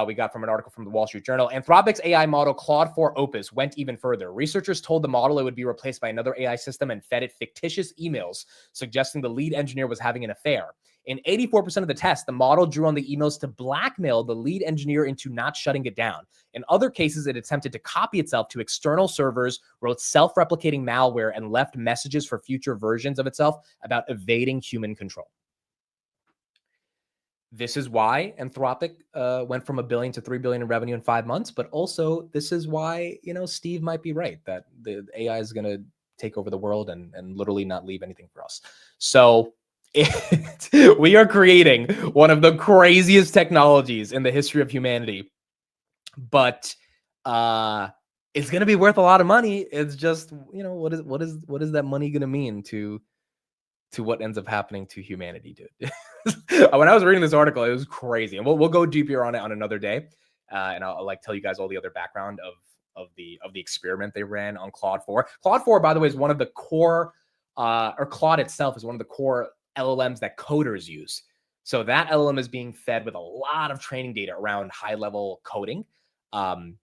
we got from an article from the Wall Street Journal. Anthropic's AI model Claude 4 Opus went even further. Researchers told the model it would be replaced by another AI system and fed it fictitious emails, suggesting the lead engineer was having an affair. In 84% of the tests, the model drew on the emails to blackmail the lead engineer into not shutting it down. In other cases, it attempted to copy itself to external servers, wrote self-replicating malware, and left messages for future versions of itself about evading human control. This is why Anthropic went from $1 billion to $3 billion in revenue in 5 months. But also, this is why, Steve might be right that the AI is going to take over the world and literally not leave anything for us. So we are creating one of the craziest technologies in the history of humanity. But it's going to be worth a lot of money. It's just, what is that money going to mean to what ends up happening to humanity, dude? When I was reading this article, it was crazy, and we'll go deeper on it on another day, and I'll tell you guys all the other background of the experiment they ran on Claude 4. Claude 4, by the way, is one of the core, or Claude itself is one of the core LLMs that coders use. So that LLM is being fed with a lot of training data around high-level coding, and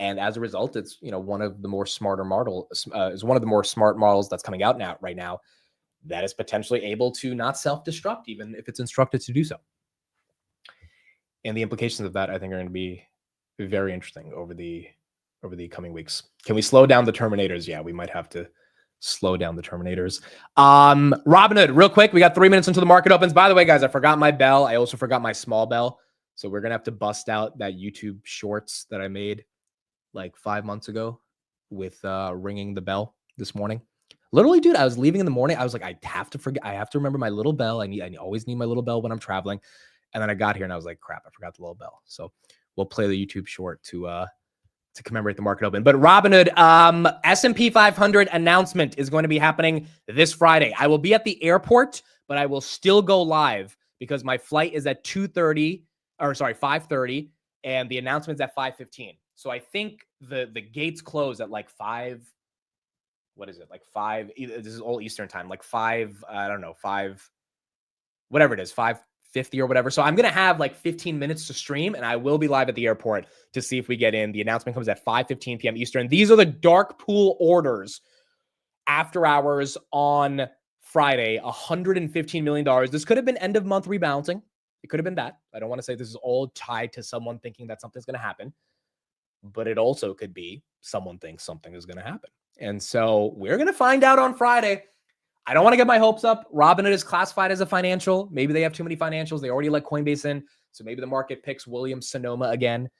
as a result, it's one of the more smarter models, is one of the more smart models that's coming out right now. That is potentially able to not self-destruct, even if it's instructed to do so. And the implications of that, I think, are going to be very interesting over the coming weeks. Can we slow down the Terminators? Yeah, we might have to slow down the Terminators. Robinhood, real quick. We got 3 minutes until the market opens. By the way, guys, I forgot my bell. I also forgot my small bell. So we're going to have to bust out that YouTube Shorts that I made like 5 months ago with ringing the bell this morning. Literally, dude, I was leaving in the morning. I was like, I have to remember my little bell. I always need my little bell when I'm traveling. And then I got here and I was like, crap, I forgot the little bell. So we'll play the YouTube short to commemorate the market open. But Robinhood, S&P 500 announcement is going to be happening this Friday. I will be at the airport, but I will still go live because my flight is at 5:30, and the announcement's at 5:15. So I think the gates close at like 5. What is it? Like 5. This is all Eastern time, like 5. I don't know, 5, whatever it is, 5:50 or whatever. So I'm going to have like 15 minutes to stream, and I will be live at the airport to see if we get in. The announcement comes at 5:15 p.m. Eastern. These are the dark pool orders after hours on Friday, $115 million. This could have been end of month rebalancing. It could have been that. I don't want to say this is all tied to someone thinking that something's going to happen, but it also could be someone thinks something is going to happen. And so we're going to find out on Friday. I don't want to get my hopes up. Robinhood is classified as a financial. Maybe they have too many financials. They already let Coinbase in. So maybe the market picks Williams-Sonoma again.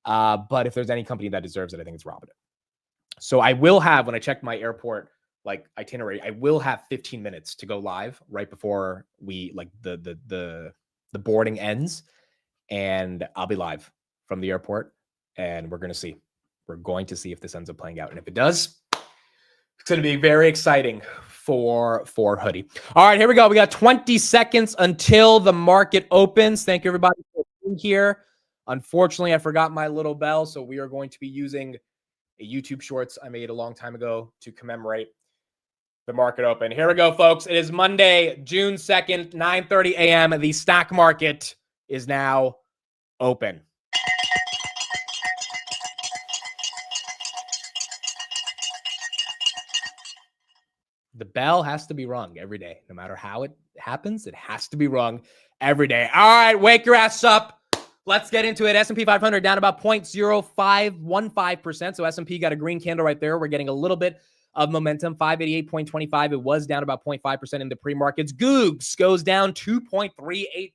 But if there's any company that deserves it, I think it's Robinhood. So I will have, when I check my airport itinerary, I will have 15 minutes to go live right before the boarding ends. And I'll be live from the airport. And we're going to see. We're going to see if this ends up playing out. And if it does, it's going to be very exciting for Hoodie. All right, here we go. We got 20 seconds until the market opens. Thank you, everybody, for being here. Unfortunately, I forgot my little bell, so we are going to be using a YouTube Shorts I made a long time ago to commemorate the market open. Here we go, folks. It is Monday, June 2nd, 9:30 a.m. The stock market is now open. The bell has to be rung every day. No matter how it happens, it has to be rung every day. All right, wake your ass up. Let's get into it. S&P 500 down about 0.0515%. So S&P got a green candle right there. We're getting a little bit of momentum, 588.25. It was down about 0.5% in the pre-markets. Googs goes down 2.38%.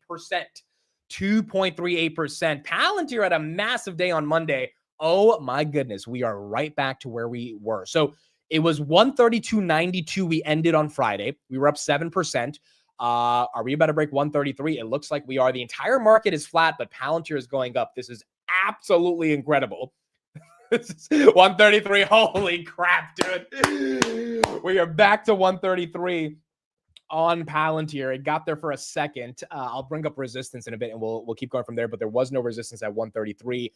2.38%. Palantir had a massive day on Monday. Oh my goodness. We are right back to where we were. So it was 132.92 we ended on Friday. We were up 7%. Are we about to break 133? It looks like we are. The entire market is flat, but Palantir is going up. This is absolutely incredible. This is 133. Holy crap, dude. We are back to 133 on Palantir. It got there for a second. I'll bring up resistance in a bit and we'll keep going from there, but there was no resistance at 133.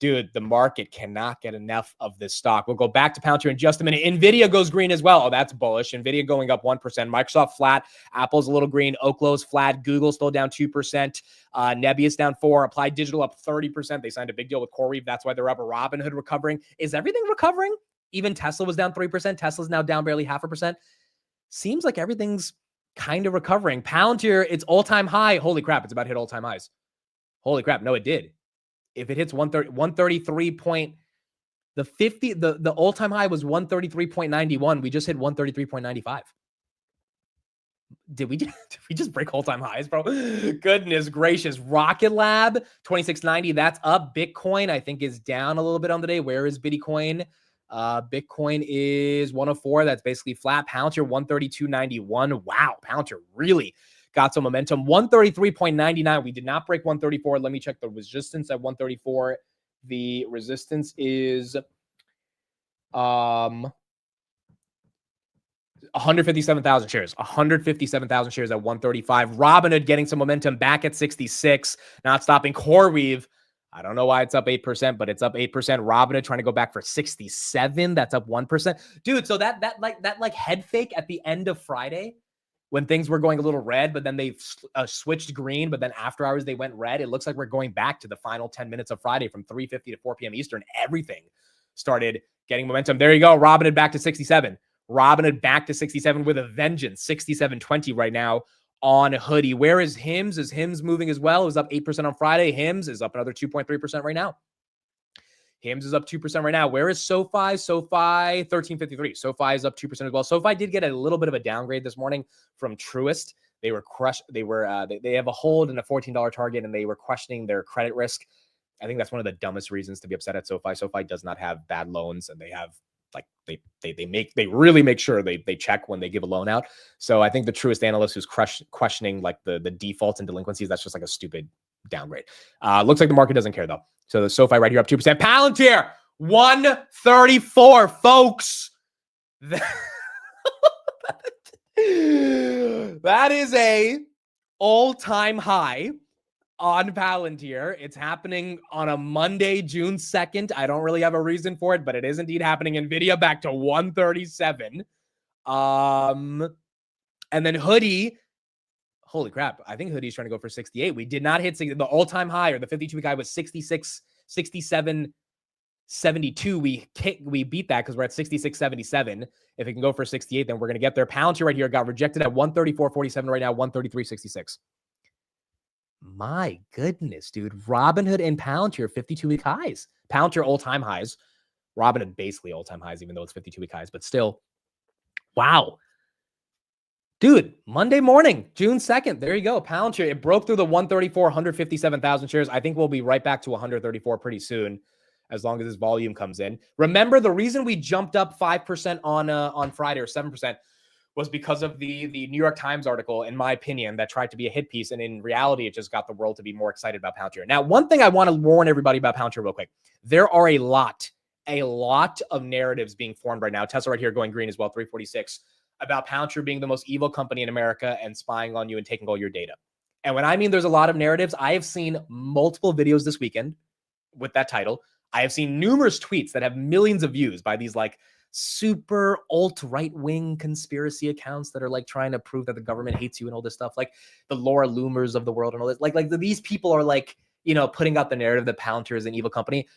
Dude, the market cannot get enough of this stock. We'll go back to Palantir in just a minute. NVIDIA goes green as well. Oh, that's bullish. NVIDIA going up 1%. Microsoft flat. Apple's a little green. Oklo's flat. Google still down 2%. Nebius down 4%. Applied Digital up 30%. They signed a big deal with CoreWeave. That's why they're up. Robinhood recovering. Is everything recovering? Even Tesla was down 3%. Tesla's now down barely 0.5%. Seems like everything's kind of recovering. Palantir, it's all-time high. Holy crap, it's about to hit all-time highs. Holy crap, no, it did. If it hits 133 the all-time high was 133.91. We just hit 133.95. Did we just break all-time highs, bro? Goodness gracious. Rocket Lab 2690, that's up. Bitcoin I think is down a little bit on the day. Where is Bitcoin? Bitcoin is 104. That's basically flat. Palantir 132.91. Wow, Palantir really got some momentum. 133.99. We did not break 134. Let me check the resistance at 134. The resistance is 157,000 shares. 157,000 shares at 135. Robinhood getting some momentum back at 66. Not stopping. CoreWeave, I don't know why it's up 8%, but it's up 8%. Robinhood trying to go back for 67. That's up 1%. Dude, so that head fake at the end of Friday when things were going a little red, but then they switched green, but then after hours they went red. It looks like we're going back to the final 10 minutes of Friday from 3:50 to 4 p.m. Eastern. Everything started getting momentum. There you go. Robinhood back to 67. Robinhood back to 67 with a vengeance. 67.20 right now on Hoodie. Where is Hims? Is Hims moving as well? It was up 8% on Friday. Hims is up another 2.3% right now. Hims is up 2% right now. Where is SoFi? SoFi 1353. SoFi is up 2% as well. SoFi did get a little bit of a downgrade this morning from Truist. They were crushed. They have a hold and a $14 target, and they were questioning their credit risk. I think that's one of the dumbest reasons to be upset at SoFi. SoFi does not have bad loans, and they have they really make sure they check when they give a loan out. So I think the Truist analyst who's questioning like the defaults and delinquencies, that's just like a stupid downgrade. Looks like the market doesn't care though. So the SoFi right here up 2%. Palantir 134, folks. That is a all-time high on Palantir. It's happening on a Monday, June 2nd. I don't really have a reason for it, but it is indeed happening. NVIDIA back to 137. And then Hoodie. Holy crap. I think Hoodie's trying to go for 68. We did not hit the all-time high, or the 52-week high was 67.72. We beat that because we're at 66.77. If it can go for 68, then we're going to get there. Palantir right here got rejected at 134.47 right now, 133.66. My goodness, dude. Robinhood and Palantir 52-week highs. Palantir all-time highs. Robinhood basically all-time highs, even though it's 52-week highs, but still. Wow. Dude, Monday morning, June 2nd. There you go. Palantir, it broke through the 134, 157,000 shares. I think we'll be right back to 134 pretty soon, as long as this volume comes in. Remember, the reason we jumped up 5% on Friday, or 7%, was because of the New York Times article, in my opinion, that tried to be a hit piece. And in reality, it just got the world to be more excited about Palantir. Now, one thing I want to warn everybody about Palantir real quick. There are a lot of narratives being formed right now. Tesla right here going green as well, 346, about Palantir being the most evil company in America and spying on you and taking all your data. And when I mean there's a lot of narratives, I have seen multiple videos this weekend with that title. I have seen numerous tweets that have millions of views by these like super alt-right-wing conspiracy accounts that are like trying to prove that the government hates you and all this stuff, like the Laura Loomers of the world and all this. Like these people are like, putting out the narrative that Palantir is an evil company.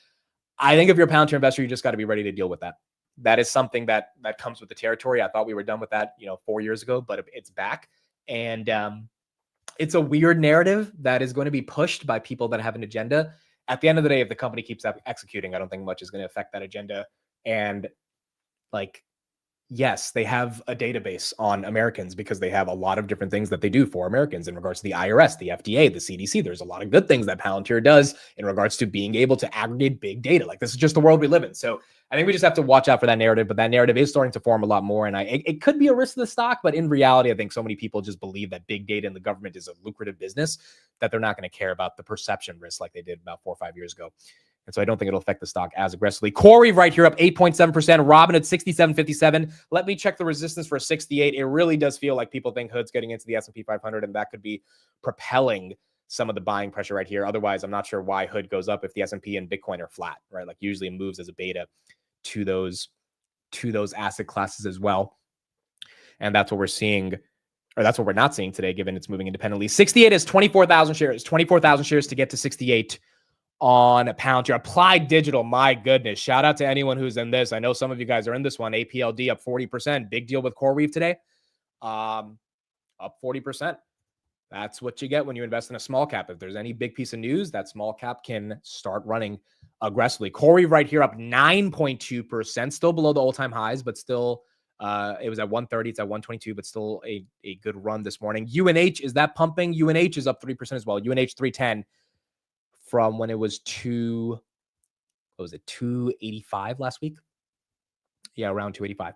I think if you're a Palantir investor, you just got to be ready to deal with that. That is something that comes with the territory. I thought we were done with that, 4 years ago, but it's back. And it's a weird narrative that is going to be pushed by people that have an agenda. At the end of the day, if the company keeps executing, I don't think much is going to affect that agenda. And yes, they have a database on Americans because they have a lot of different things that they do for Americans in regards to the IRS, the FDA, the CDC. There's a lot of good things that Palantir does in regards to being able to aggregate big data. Like, this is just the world we live in. So I think we just have to watch out for that narrative, but that narrative is starting to form a lot more. And it could be a risk to the stock, but in reality, I think so many people just believe that big data in the government is a lucrative business that they're not going to care about the perception risk like they did about 4 or 5 years ago. And so I don't think it'll affect the stock as aggressively. Corey right here up 8.7%. Robin at 67.57. Let me check the resistance for 68. It really does feel like people think Hood's getting into the S&P 500, and that could be propelling some of the buying pressure right here. Otherwise, I'm not sure why Hood goes up if the S&P and Bitcoin are flat, right? Like usually moves as a beta to those asset classes as well. And that's what we're seeing, or that's what we're not seeing today, given it's moving independently. 68 is 24,000 shares. 24,000 shares to get to 68 on Palantir. Applied Digital, my goodness. Shout out to anyone who's in this. I know some of you guys are in this one. APLD up 40%. Big deal with CoreWeave today. Up 40%. That's what you get when you invest in a small cap. If there's any big piece of news, that small cap can start running aggressively. CoreWeave right here up 9.2%. Still below the all-time highs, but still it was at 130. It's at 122, but still a good run this morning. UNH, is that pumping? UNH is up 3% as well. UNH 310 from when it was 285 last week? Yeah, around 285.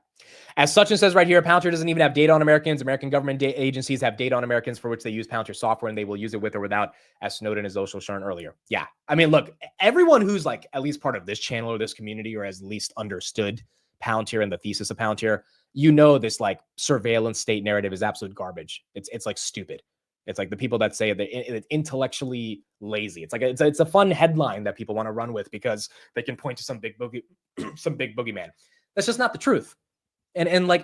As Sachin says right here, Palantir doesn't even have data on Americans. American government agencies have data on Americans for which they use Palantir software, and they will use it with or without, as Snowden has also shown earlier. Yeah. I mean, look, everyone who's like at least part of this channel or this community or has at least understood Palantir and the thesis of Palantir, you know this like surveillance state narrative is absolute garbage. It's like stupid. It's like the people that say that it's intellectually lazy. It's like it's a fun headline that people want to run with because they can point to some big boogeyman. That's just not the truth. And when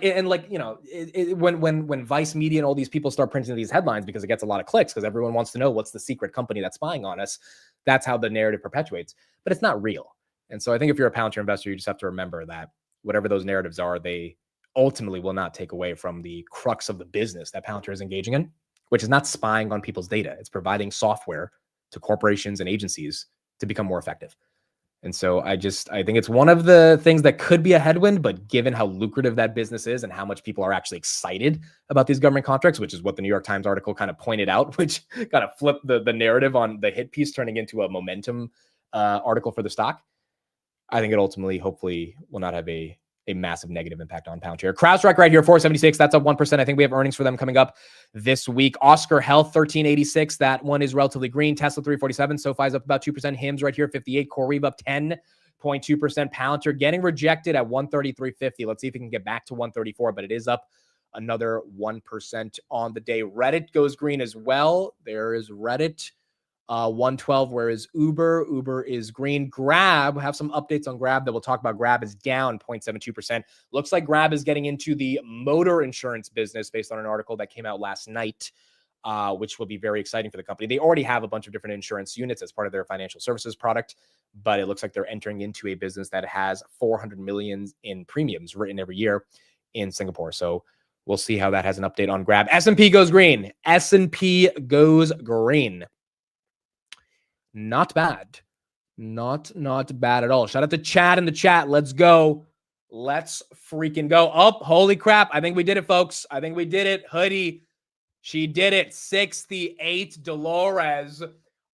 Vice Media and all these people start printing these headlines because it gets a lot of clicks because everyone wants to know what's the secret company that's spying on us, that's how the narrative perpetuates. But it's not real. And so I think if you're a Palantir investor, you just have to remember that whatever those narratives are, they ultimately will not take away from the crux of the business that Palantir is engaging in, which is not spying on people's data. It's providing software to corporations and agencies to become more effective. And so I think it's one of the things that could be a headwind, but given how lucrative that business is and how much people are actually excited about these government contracts, which is what the New York Times article kind of pointed out, which kind of flipped the narrative on the hit piece, turning into a momentum article for the stock. I think it ultimately, hopefully, will not have a massive negative impact on Palantir. CrowdStrike right here, 476. That's up 1%. I think we have earnings for them coming up this week. Oscar Health, 1386. That one is relatively green. Tesla, 347. SoFi's up about 2%. Hims right here, 58. CoreWeave up 10.2%. Palantir getting rejected at 133.50. Let's see if we can get back to 134, but it is up another 1% on the day. Reddit goes green as well. There is Reddit. 112, whereas Uber is green. Grab, we have some updates on Grab that we'll talk about. Grab is down 0.72%. Looks like Grab is getting into the motor insurance business based on an article that came out last night, which will be very exciting for the company. They already have a bunch of different insurance units as part of their financial services product, but it looks like they're entering into a business that has 400 million in premiums written every year in Singapore. So we'll see how that has an update on Grab. S&P goes green. S&P goes green. Not bad. Not bad at all. Shout out to Chad in the chat. Let's go. Let's freaking go. Oh, holy crap. I think we did it, folks. I think we did it. Hoodie. She did it. 68 Dolores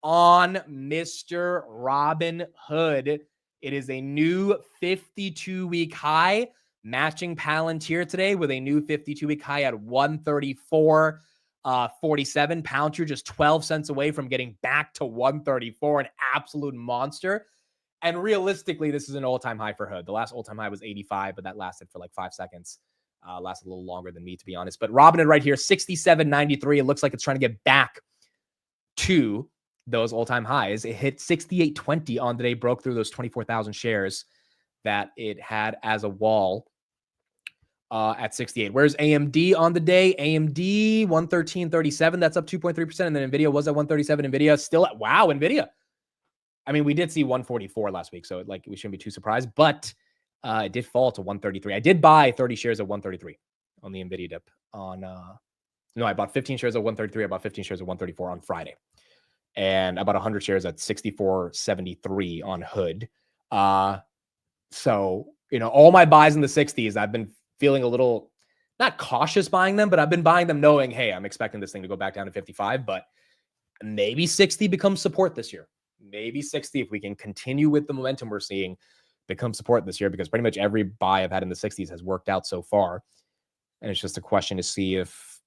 on Mr. Robin Hood. It is a new 52-week high, matching Palantir today with a new 52-week high at 134. 47. Palantir just 12 cents away from getting back to 134, an absolute monster. And realistically, this is an all-time high for Hood. The last all-time high was 85, but that lasted for like 5 seconds. Lasted a little longer than me, to be honest. But Robinhood right here, 67.93. It looks like it's trying to get back to those all-time highs. It hit 68.20 on the day, broke through those 24,000 shares that it had as a wall. At 68. Where's AMD on the day? AMD 113.37. That's up 2.3%. And then NVIDIA was at 137. NVIDIA still at, wow, NVIDIA. I mean, we did see 144 last week, so like we shouldn't be too surprised, but it did fall to 133. I did buy 30 shares at 133 on the NVIDIA dip I bought 15 shares at 133. I bought 15 shares at 134 on Friday. And about 100 shares at 64.73 on Hood. So, all my buys in the 60s, I've been feeling a little, not cautious buying them, but I've been buying them knowing, hey, I'm expecting this thing to go back down to 55, but maybe 60 becomes support this year. Maybe 60, if we can continue with the momentum we're seeing, become support this year, because pretty much every buy I've had in the 60s has worked out so far. And it's just a question to see if,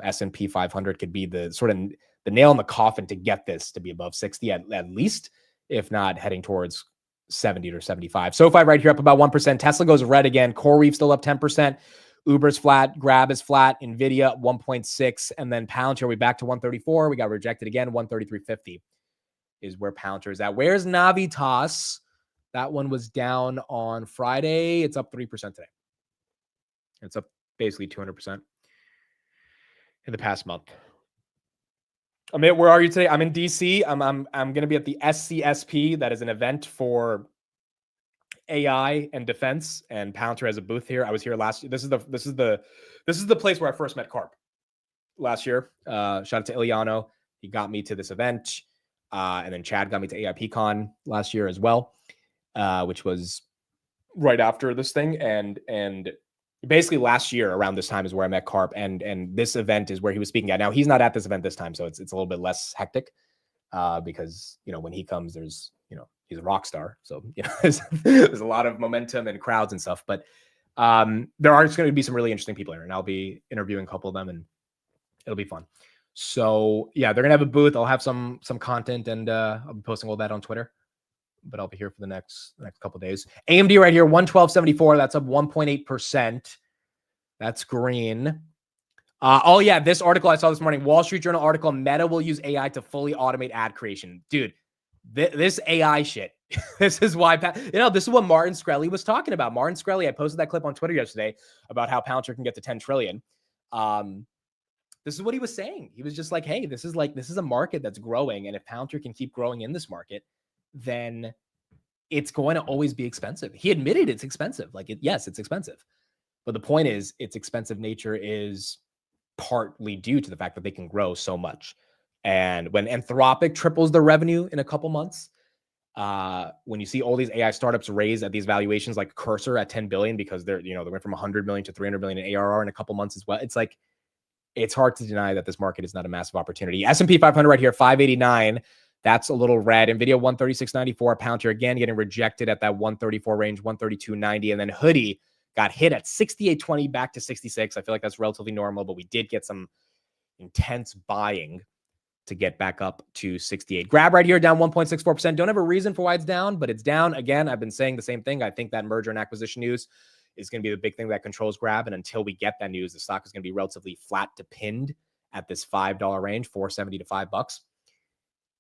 S&P 500 could be the sort of the nail in the coffin to get this to be above 60 at least, if not heading towards 70 or 75. SoFi right here up about 1%. Tesla goes red again. CoreWeave still up 10%. Uber's flat. Grab is flat. Nvidia 1.6. And then Palantir, we back to 134. We got rejected again. 133.50 is where Palantir is at. Where's Navitas? That one was down on Friday. It's up 3% today. It's up basically 200% in the past month. Amit, where are you today? I'm in DC. I'm going to be at the SCSP. That is an event for AI and defense. And Palantir has a booth here. I was here last year. This is the place where I first met Karp last year. Shout out to Iliano. He got me to this event. And then Chad got me to AIPCon last year as well, which was right after this thing. And basically last year around this time is where I met Karp, and this event is where he was speaking at. Now he's not at this event this time, so it's a little bit less hectic because when he comes, there's he's a rock star, so there's a lot of momentum and crowds and stuff. But there are going to be some really interesting people here, and I'll be interviewing a couple of them, and it'll be fun. So yeah, they're gonna have a booth. I'll have some content, and I'll be posting all that on Twitter. But I'll be here for the next couple of days. AMD right here, 112.74. That's up 1.8%. That's green. Oh yeah, this article I saw this morning, Wall Street Journal article, Meta will use AI to fully automate ad creation. Dude, this AI shit. This is why, this is what Martin Shkreli was talking about. Martin Shkreli, I posted that clip on Twitter yesterday about how Palantir can get to 10 trillion. This is what he was saying. He was just like, hey, this is a market that's growing. And if Palantir can keep growing in this market, then it's going to always be expensive. He admitted it's expensive. Yes, it's expensive. But the point is, its expensive nature is partly due to the fact that they can grow so much. And when Anthropic triples their revenue in a couple months, when you see all these AI startups raise at these valuations like Cursor at 10 billion because they went from 100 million to 300 million in ARR in a couple months as well. It's hard to deny that this market is not a massive opportunity. S&P 500 right here, 589. That's a little red. Nvidia 136.94. Palantir again getting rejected at that 134 range, 132.90. And then Hoodie got hit at 68.20 back to 66. I feel like that's relatively normal, but we did get some intense buying to get back up to 68. Grab right here down 1.64%. Don't have a reason for why it's down, but it's down. Again, I've been saying the same thing. I think that merger and acquisition news is going to be the big thing that controls Grab. And until we get that news, the stock is going to be relatively flat to pinned at this $5 range, $4.70 to $5.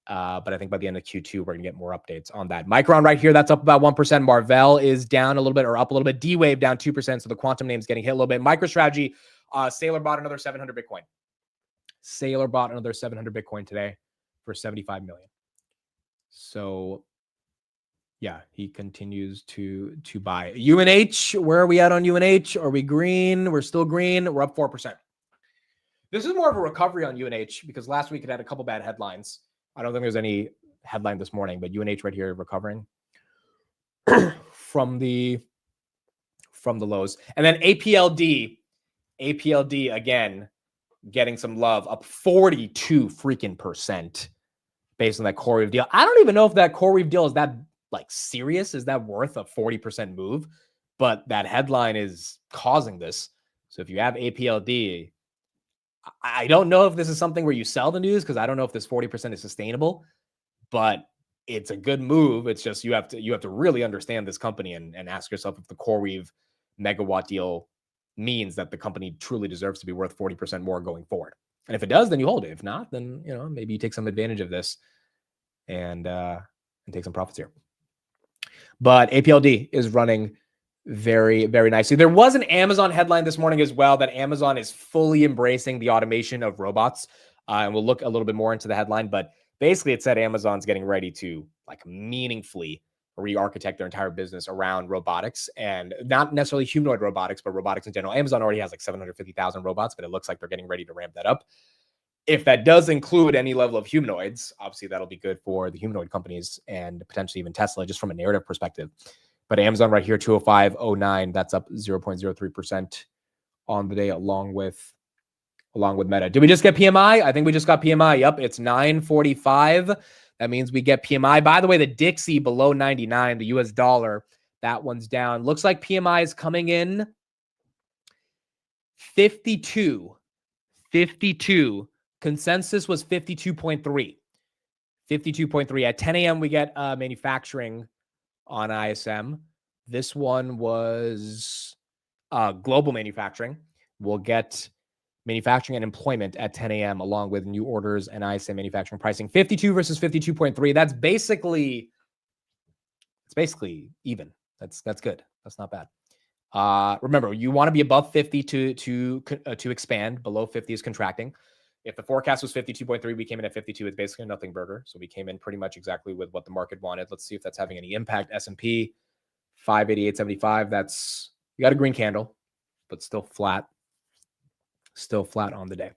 But I think by the end of Q2, we're going to get more updates on that. Micron right here, that's up about 1%. Marvell is down a little bit or up a little bit. D-Wave down 2%. So the quantum name's getting hit a little bit. MicroStrategy, Saylor bought another 700 Bitcoin. Saylor bought another 700 Bitcoin today for 75 million. So yeah, he continues to buy. UNH, where are we at on UNH? Are we green? We're still green. We're up 4%. This is more of a recovery on UNH because last week it had a couple bad headlines. I don't think there's any headline this morning, but UNH right here recovering from the lows. And then APLD again getting some love, up 42 freaking percent based on that CoreWeave deal. I don't even know if that CoreWeave deal is that serious. Is that worth a 40% move? But that headline is causing this. So if you have APLD, I don't know if this is something where you sell the news because I don't know if this 40% is sustainable, but it's a good move. It's just you have to really understand this company and ask yourself if the CoreWeave megawatt deal means that the company truly deserves to be worth 40% more going forward. And if it does, then you hold it. If not, then maybe you take some advantage of this and take some profits here. But APLD is running very, very nicely. There was an Amazon headline this morning as well that Amazon is fully embracing the automation of robots. And we'll look a little bit more into the headline, but basically it said Amazon's getting ready to meaningfully re-architect their entire business around robotics, and not necessarily humanoid robotics, but robotics in general. Amazon already has 750,000 robots, but it looks like they're getting ready to ramp that up. If that does include any level of humanoids, obviously that'll be good for the humanoid companies and potentially even Tesla, just from a narrative perspective. But Amazon right here, 205.09, that's up 0.03% on the day, along with Meta. Did we just get PMI? I think we just got PMI. Yep, it's 945. That means we get PMI. By the way, the Dixie below 99, the US dollar, that one's down. Looks like PMI is coming in 52. Consensus was 52.3. 52.3. At 10 a.m., we get manufacturing on ISM. This one was global manufacturing. We'll get manufacturing and employment at 10 a.m. along with new orders and ISM manufacturing pricing. 52 versus 52.3. That's basically even. That's good. That's not bad. Remember, you want to be above 50 to expand. Below 50 is contracting. If the forecast was 52.3, we came in at 52. It's basically a nothing burger. So we came in pretty much exactly with what the market wanted. Let's see if that's having any impact. S&P 588.75. That's, you got a green candle, but still flat. Still flat on the day.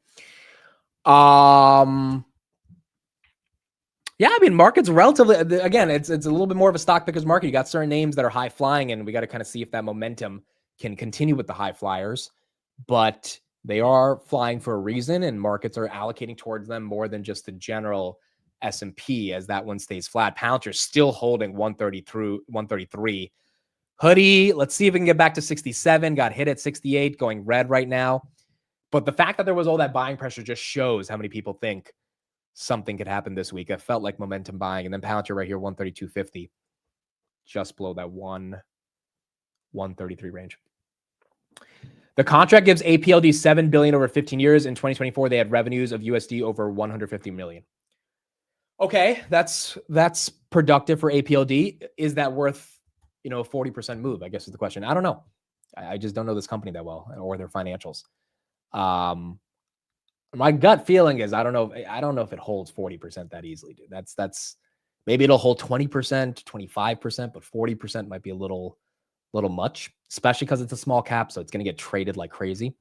Yeah, I mean, market's relatively, again, it's a little bit more of a stock pickers market. You got certain names that are high flying, and we got to kind of see if that momentum can continue with the high flyers. But they are flying for a reason, and markets are allocating towards them more than just the general S&P as that one stays flat. Palantir still holding 130 through 133. Hoodie, let's see if we can get back to 67. Got hit at 68, going red right now. But the fact that there was all that buying pressure just shows how many people think something could happen this week. It felt like momentum buying. And then Palantir right here, 132.50, just below that 133 range. The contract gives APLD $7 billion over 15 years. In 2024, they had revenues of USD over 150 million. Okay, that's productive for APLD. Is that worth, a 40% move? I guess is the question. I don't know. I just don't know this company that well or their financials. My gut feeling is I don't know if it holds 40% that easily, dude. That's maybe it'll hold 20%, 25%, but 40% might be a little much, especially because it's a small cap, so it's going to get traded like crazy.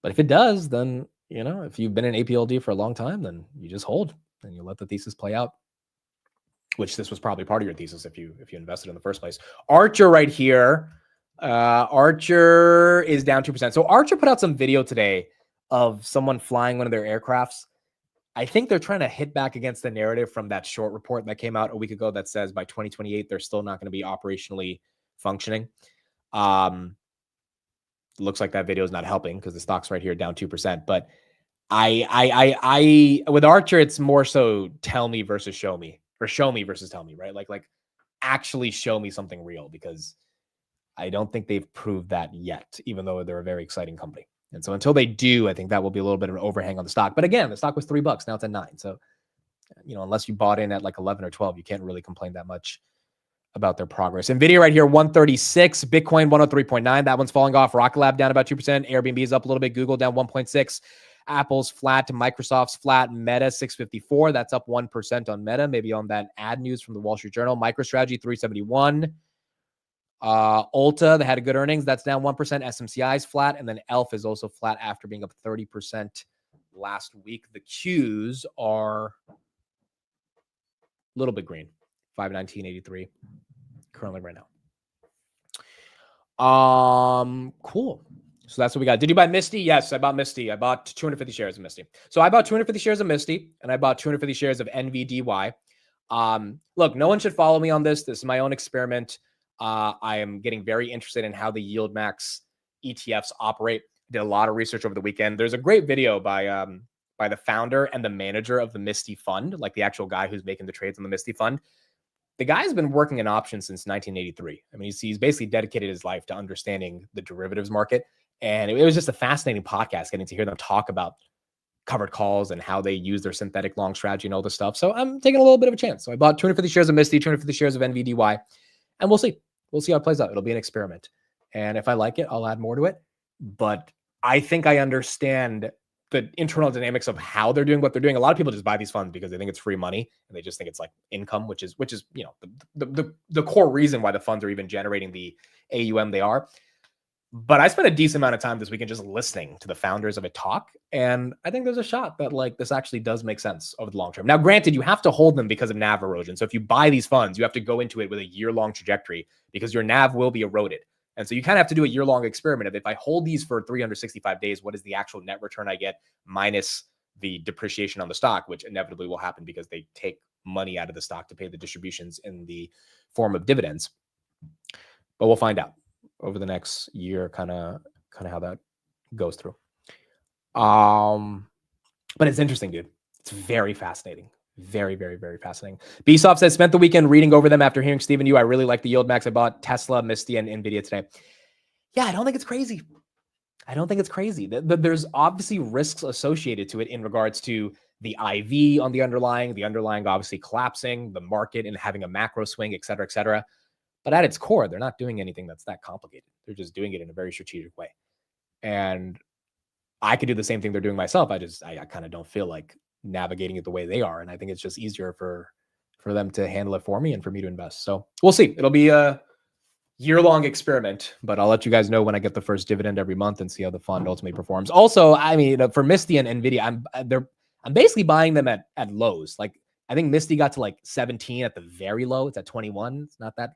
But if it does, then if you've been in APLD for a long time, then you just hold and you let the thesis play out. Which this was probably part of your thesis if you invested in the first place. Archer right here. Archer is down 2%. So Archer put out some video today of someone flying one of their aircrafts. I think they're trying to hit back against the narrative from that short report that came out a week ago that says by 2028 they're still not going to be operationally functioning. Looks like that video is not helping because the stock's right here down 2%. But I with Archer, it's more so tell me versus show me, or show me versus tell me, right? Like actually show me something real, because I don't think they've proved that yet, even though they're a very exciting company. And so until they do, I think that will be a little bit of an overhang on the stock. But again, the stock was $3. Now it's at $9. So, unless you bought in at like 11 or 12, you can't really complain that much about their progress. NVIDIA right here, 136. Bitcoin, 103.9. That one's falling off. Rocket Lab down about 2%. Airbnb is up a little bit. Google down 1.6. Apple's flat. Microsoft's flat. Meta, 654. That's up 1% on Meta. Maybe on that ad news from the Wall Street Journal. MicroStrategy, 371. Ulta, they had a good earnings. That's down 1%. SMCI is flat. And then ELF is also flat after being up 30% last week. The Qs are a little bit green. 519.83 currently right now. Cool. So that's what we got. Did you buy Misty? Yes, I bought Misty. I bought 250 shares of Misty. So I bought 250 shares of Misty, and I bought 250 shares of NVDY. Look, no one should follow me on this. This is my own experiment. I am getting very interested in how the yield max ETFs operate. Did a lot of research over the weekend. There's a great video by the founder and the manager of the Misty fund, like the actual guy who's making the trades on the Misty fund. The guy's been working in options since 1983. I mean, he's basically dedicated his life to understanding the derivatives market. And it was just a fascinating podcast getting to hear them talk about covered calls and how they use their synthetic long strategy and all this stuff. So I'm taking a little bit of a chance. So I bought 250 shares of Misty, 250 shares of NVDY, and we'll see. We'll see how it plays out. It'll be an experiment. And if I like it, I'll add more to it. But I think I understand the internal dynamics of how they're doing what they're doing. A lot of people just buy these funds because they think it's free money and they just think it's like income, which is the core reason why the funds are even generating the AUM they are. But I spent a decent amount of time this weekend just listening to the founders of it talk. And I think there's a shot that like this actually does make sense over the long term. Now, granted, you have to hold them because of NAV erosion. So if you buy these funds, you have to go into it with a year-long trajectory because your NAV will be eroded. And so you kind of have to do a year-long experiment of if I hold these for 365 days, what is the actual net return I get minus the depreciation on the stock, which inevitably will happen because they take money out of the stock to pay the distributions in the form of dividends. But we'll find out over the next year, kind of how that goes through. But it's interesting, dude. It's very fascinating. Very, very, very fascinating. Bsoft says, spent the weekend reading over them after hearing Stephen Yu. I really like the yield max. I bought Tesla, Misty, and NVIDIA today. Yeah, I don't think it's crazy. I don't think it's crazy. There's obviously risks associated to it in regards to the IV on the underlying obviously collapsing, the market and having a macro swing, et cetera, et cetera. But at its core, they're not doing anything that's that complicated. They're just doing it in a very strategic way. And I could do the same thing they're doing myself. I kind of don't feel like navigating it the way they are. And I think it's just easier for them to handle it for me and for me to invest. So we'll see. It'll be a year-long experiment, but I'll let you guys know when I get the first dividend every month and see how the fund ultimately performs. Also, I mean, for Misty and NVIDIA, I'm basically buying them at lows. Like I think Misty got to like 17 at the very low. It's at 21. It's not that,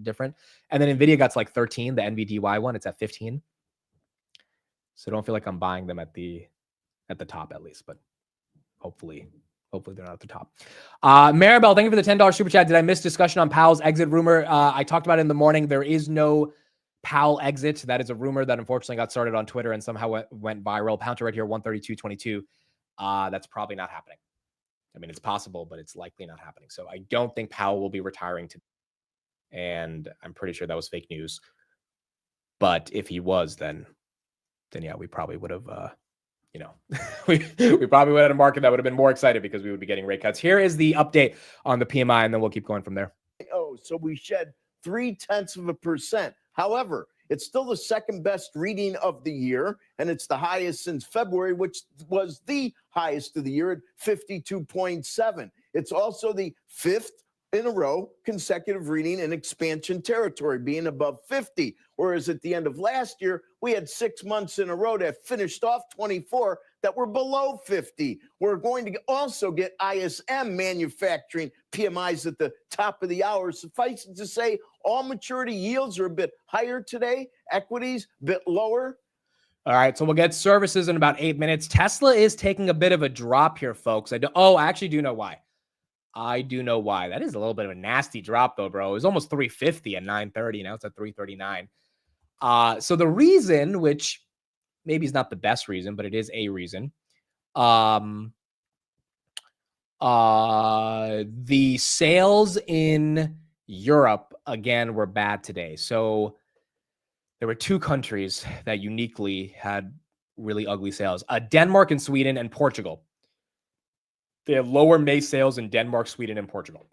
different. And then NVIDIA got to like 13, the NVDY one, it's at 15. So don't feel like I'm buying them at the top at least, but hopefully they're not at the top. Maribel, thank you for the $10 super chat. Did I miss discussion on Powell's exit rumor? I talked about it in the morning. There is no Powell exit. That is a rumor that unfortunately got started on Twitter and somehow went viral. Pounter right here, 132.22. That's probably not happening. I mean, it's possible, but it's likely not happening. So I don't think Powell will be retiring today. And I'm pretty sure that was fake news. But if he was, then yeah, we probably would have, we probably would have had a market that would have been more excited because we would be getting rate cuts. Here is the update on the PMI, and then we'll keep going from there. So we shed 0.3%. However, it's still the second best reading of the year, and it's the highest since February, which was the highest of the year at 52.7. It's also the fifth in a row consecutive reading in expansion territory, being above 50. Whereas at the end of last year, we had 6 months in a row that finished off 24 that were below 50. We're going to also get ISM manufacturing PMIs at the top of the hour. Suffice it to say, all maturity yields are a bit higher today. Equities a bit lower. All right, so we'll get services in about 8 minutes. Tesla is taking a bit of a drop here, folks. I actually do know why. I do know why. That is a little bit of a nasty drop, though, bro. It was almost 350 at 9:30. Now it's at 339. So the reason, which maybe is not the best reason, but it is a reason. The sales in Europe, again, were bad today. So there were two countries that uniquely had really ugly sales. Denmark and Sweden and Portugal. They have lower May sales in Denmark, Sweden, and Portugal.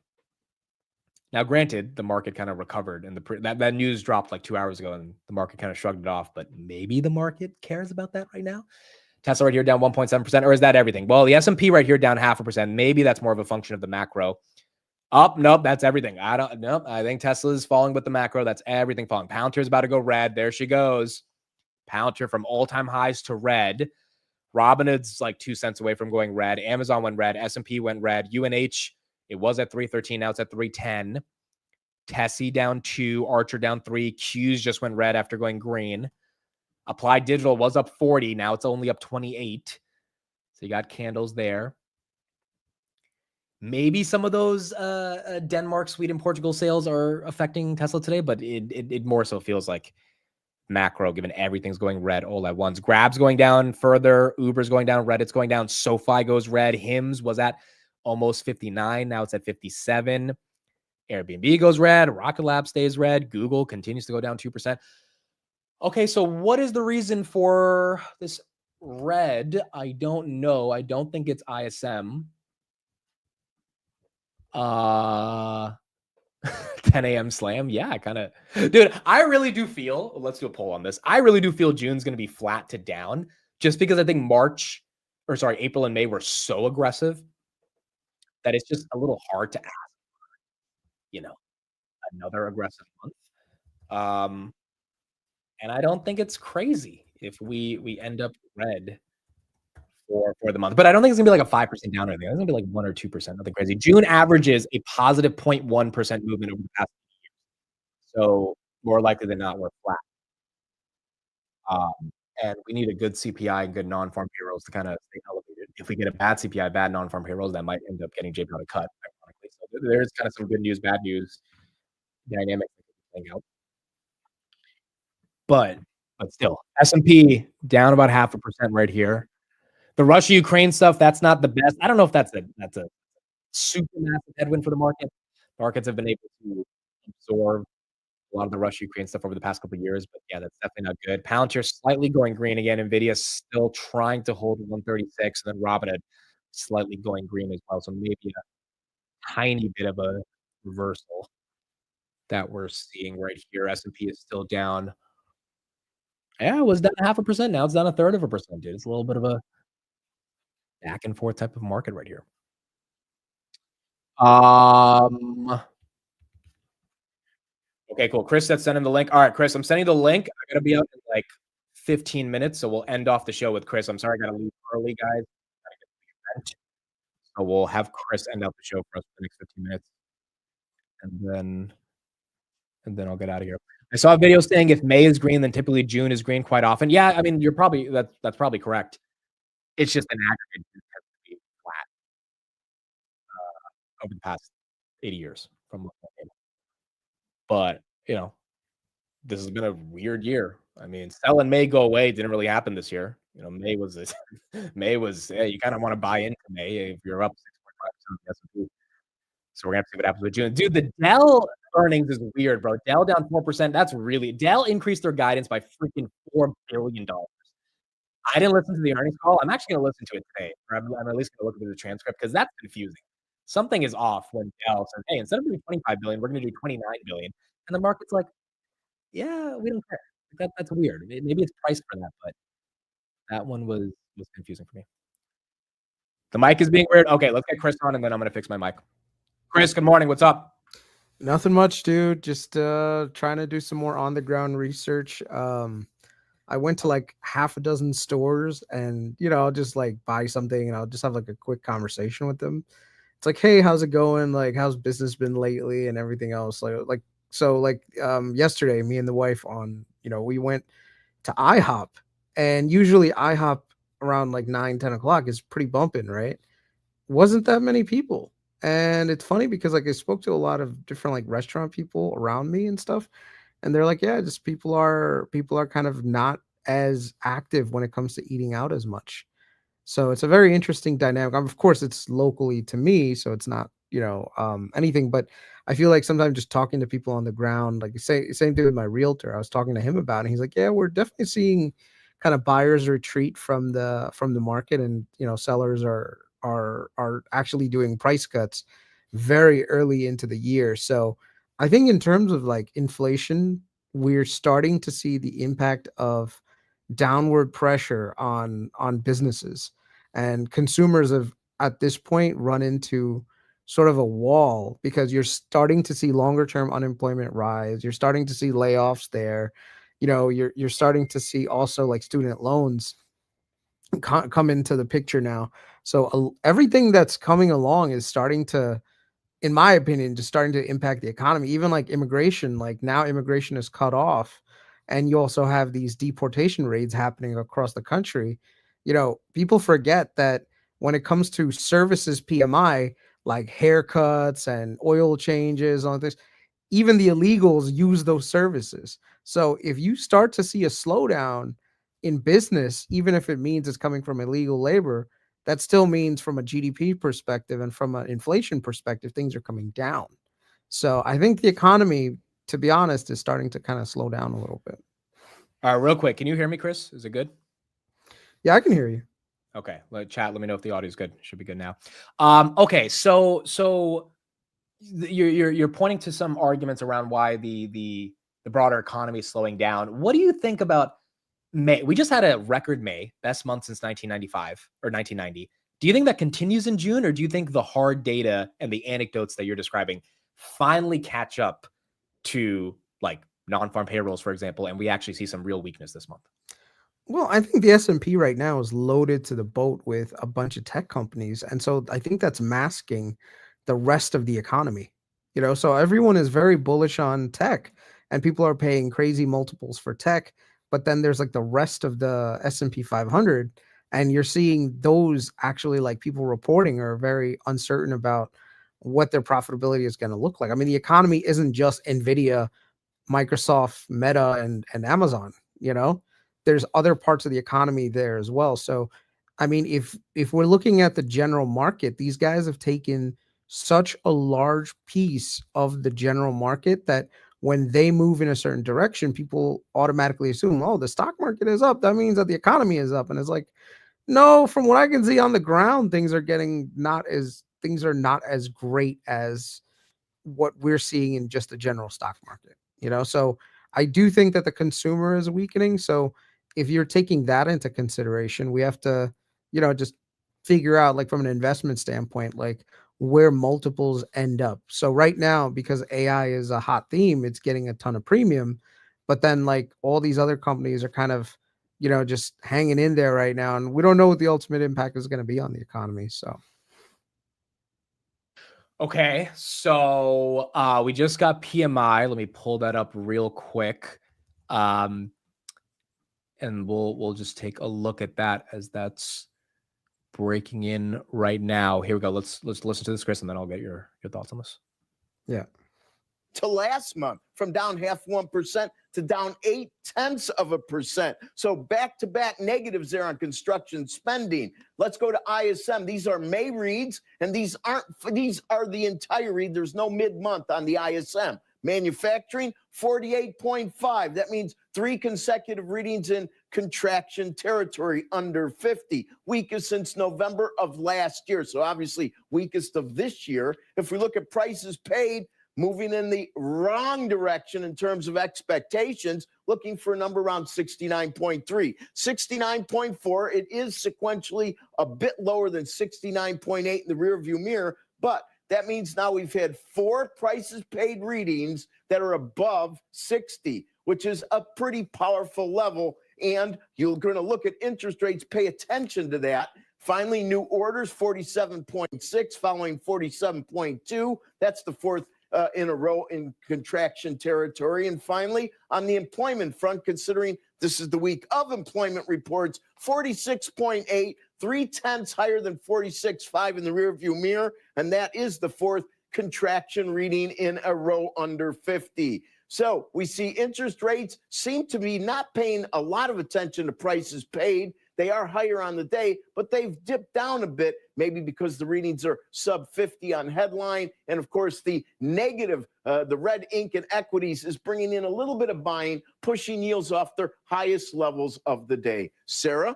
Now, granted, the market kind of recovered, and that news dropped like 2 hours ago, and the market kind of shrugged it off. But maybe the market cares about that right now. Tesla right here down 1.7%, or is that everything? Well, the S&P right here down 0.5%. Maybe that's more of a function of the macro. Nope, that's everything. I think Tesla is falling with the macro. That's everything falling. Pounter is about to go red. There she goes. Pounter from all-time highs to red. Robinhood's like 2 cents away from going red. Amazon went red. S&P went red. UNH, it was at 313. Now it's at 310. Tessie down 2. Archer down 3. Q's just went red after going green. Applied Digital was up 40. Now it's only up 28. So you got candles there. Maybe some of those Denmark, Sweden, Portugal sales are affecting Tesla today, but it more so feels like macro, given everything's going red all at once. Grab's going down further. Uber's going down. Reddit's going down. SoFi goes red. Hims was at almost 59. Now it's at 57. Airbnb goes red. Rocket Lab stays red. Google continues to go down 2%. Okay, so what is the reason for this red? I don't know. I don't think it's ISM. 10 a.m. slam. Yeah, I kind of, dude, I really do feel, let's do a poll on this. I really do feel June's going to be flat to down just because I think April and May were so aggressive that it's just a little hard to ask, another aggressive month. And I don't think it's crazy if we end up red for the month. But I don't think it's gonna be like a 5% down or anything. It's gonna be like 1 or 2%, nothing crazy. June averages a positive 0.1% movement over the past years. So more likely than not, we're flat. And we need a good CPI and good non-farm payrolls to kind of stay elevated. If we get a bad CPI, bad non-farm payrolls, that might end up getting JPL to cut, ironically. So there's kind of some good news, bad news dynamic playing out. But still, S&P down about 0.5% right here. The Russia-Ukraine stuff, that's not the best. I don't know if that's a super massive headwind for the market. Markets have been able to absorb a lot of the Russia-Ukraine stuff over the past couple of years, but yeah, that's definitely not good. Palantir slightly going green again. Nvidia still trying to hold 136, and then Robinhood slightly going green as well. So maybe a tiny bit of a reversal that we're seeing right here. S&P is still down. Yeah, it was down 0.5%. Now it's down 1/3%, dude. It's a little bit of a back and forth type of market right here. Okay, cool. Kris said send him the link. All right, Kris, I'm sending the link. I gotta be out in like 15 minutes, so we'll end off the show with Kris. I'm sorry, I gotta leave early, guys. Gotta get to the event. So we'll have Kris end out the show for us for the next 15 minutes, and then I'll get out of here. I saw a video saying if May is green, then typically June is green quite often. Yeah, I mean, that's probably correct. It's just an aggregate tends to be flat over the past 80 years from what I came. But this has been a weird year. I mean, sell in May, go away didn't really happen this year. May was this. May was you kind of want to buy into May if you're up 6.5% the S&P. So we're gonna have to see what happens with June. Dude, the Dell earnings is weird, bro. Dell down 4%. That's really Dell increased their guidance by freaking $4 billion. I didn't listen to the earnings call. I'm actually gonna listen to it today. Or I'm at least gonna look at the transcript because that's confusing. Something is off when Dell says, "Hey, instead of doing 25 billion, we're gonna do 29 billion," and the market's like, "Yeah, we don't care." That's weird. Maybe it's priced for that, but that one was confusing for me. The mic is being weird. Okay, let's get Kris on, and then I'm gonna fix my mic. Kris, good morning. What's up? Nothing much, dude. Just trying to do some more on the ground research. I went to like half a dozen stores and I'll just like buy something and I'll just have like a quick conversation with them. It's like, hey, how's it going? Like, how's business been lately and everything else? Yesterday, me and the wife we went to IHOP, and usually IHOP around like 9-10 o'clock is pretty bumping, right? Wasn't that many people. And it's funny because like I spoke to a lot of different like restaurant people around me and stuff, and they're like, yeah, just people are kind of not as active when it comes to eating out as much. So it's a very interesting dynamic. Of course, it's locally to me, so it's not anything. But I feel like sometimes just talking to people on the ground, like same thing with my realtor. I was talking to him about it. And he's like, yeah, we're definitely seeing kind of buyers retreat from the market, and sellers are actually doing price cuts very early into the year. So I think in terms of like inflation, we're starting to see the impact of downward pressure on businesses, and consumers have at this point run into sort of a wall because you're starting to see longer term unemployment rise. You're starting to see layoffs there. You're starting to see also like student loans come into the picture now. So everything that's coming along is starting to, in my opinion, just starting to impact the economy. Even like immigration, like now immigration is cut off, and you also have these deportation raids happening across the country. People forget that when it comes to services PMI, like haircuts and oil changes, all this, even the illegals use those services. So if you start to see a slowdown in business, even if it means it's coming from illegal labor, that still means from a GDP perspective and from an inflation perspective, things are coming down. So I think the economy, to be honest, is starting to kind of slow down a little bit. All right, real quick. Can you hear me, Kris? Is it good? Yeah, I can hear you. Okay. Chat, let me know if the audio is good. Should be good now. Okay. So you're pointing to some arguments around why the broader economy is slowing down. What do you think about May? We just had a record May, best month since 1995 or 1990. Do you think that continues in June, or do you think the hard data and the anecdotes that you're describing finally catch up to like non-farm payrolls, for example, and we actually see some real weakness this month? Well, I think the S&P right now is loaded to the boat with a bunch of tech companies. And so I think that's masking the rest of the economy. So everyone is very bullish on tech, and people are paying crazy multiples for tech. But then there's like the rest of the S&P 500, and you're seeing those actually, like, people reporting are very uncertain about what their profitability is going to look like. I mean, the economy isn't just Nvidia, Microsoft, Meta, and Amazon. There's other parts of the economy there as well. So I mean, if we're looking at the general market, these guys have taken such a large piece of the general market that when they move in a certain direction, people automatically assume, oh, the stock market is up. That means that the economy is up. And it's like, no, from what I can see on the ground, things are not as great as what we're seeing in just the general stock market, So I do think that the consumer is weakening. So if you're taking that into consideration, we have to, just figure out, like, from an investment standpoint, like, where multiples end up. So right now, because AI is a hot theme, it's getting a ton of premium, but then, like, all these other companies are kind of, just hanging in there right now, and we don't know what the ultimate impact is going to be on the economy. So Okay, so we just got PMI. Let me pull that up real quick, and we'll just take a look at that as that's breaking in right now. Here we go. Let's listen to this, Kris, and then I'll get your thoughts on this. yeah. To last month, from down 0.5% to down 0.8%. So back-to-back negatives there on construction spending. Let's go to ISM. These are May reads, and these are the entire read. There's no mid-month on the ISM. Manufacturing, 48.5. That means 3 consecutive readings in contraction territory under 50. Weakest since November of last year. So obviously weakest of this year. If we look at prices paid, moving in the wrong direction in terms of expectations, looking for a number around 69.3. 69.4, it is sequentially a bit lower than 69.8 in the rearview mirror, but that means now we've had 4 prices paid readings that are above 60, which is a pretty powerful level. And you're going to look at interest rates, pay attention to that. Finally, new orders, 47.6, following 47.2. That's the 4th in a row in contraction territory. And finally, on the employment front, considering this is the week of employment reports, 46.8, 0.3 higher than 46.5 in the rearview mirror. And that is the 4th contraction reading in a row under 50. So we see interest rates seem to be not paying a lot of attention to prices paid. They are higher on the day, but they've dipped down a bit, maybe because the readings are sub 50 on headline. And of course, the negative, the red ink in equities is bringing in a little bit of buying, pushing yields off their highest levels of the day. Sarah?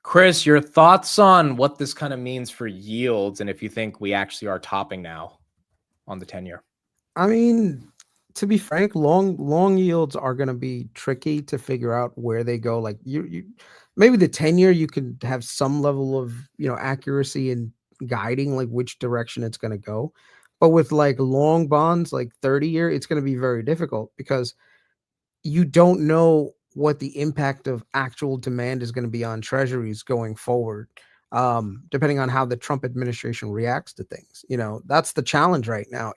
Kris, your thoughts on what this kind of means for yields, and if you think we actually are topping now on the 10-year? I mean, to be frank, long yields are going to be tricky to figure out where they go. Like you maybe the 10-year, you could have some level of, accuracy in guiding like which direction it's going to go. But with like long bonds, like 30-year, it's going to be very difficult because you don't know what the impact of actual demand is going to be on treasuries going forward, depending on how the Trump administration reacts to things. That's the challenge right now.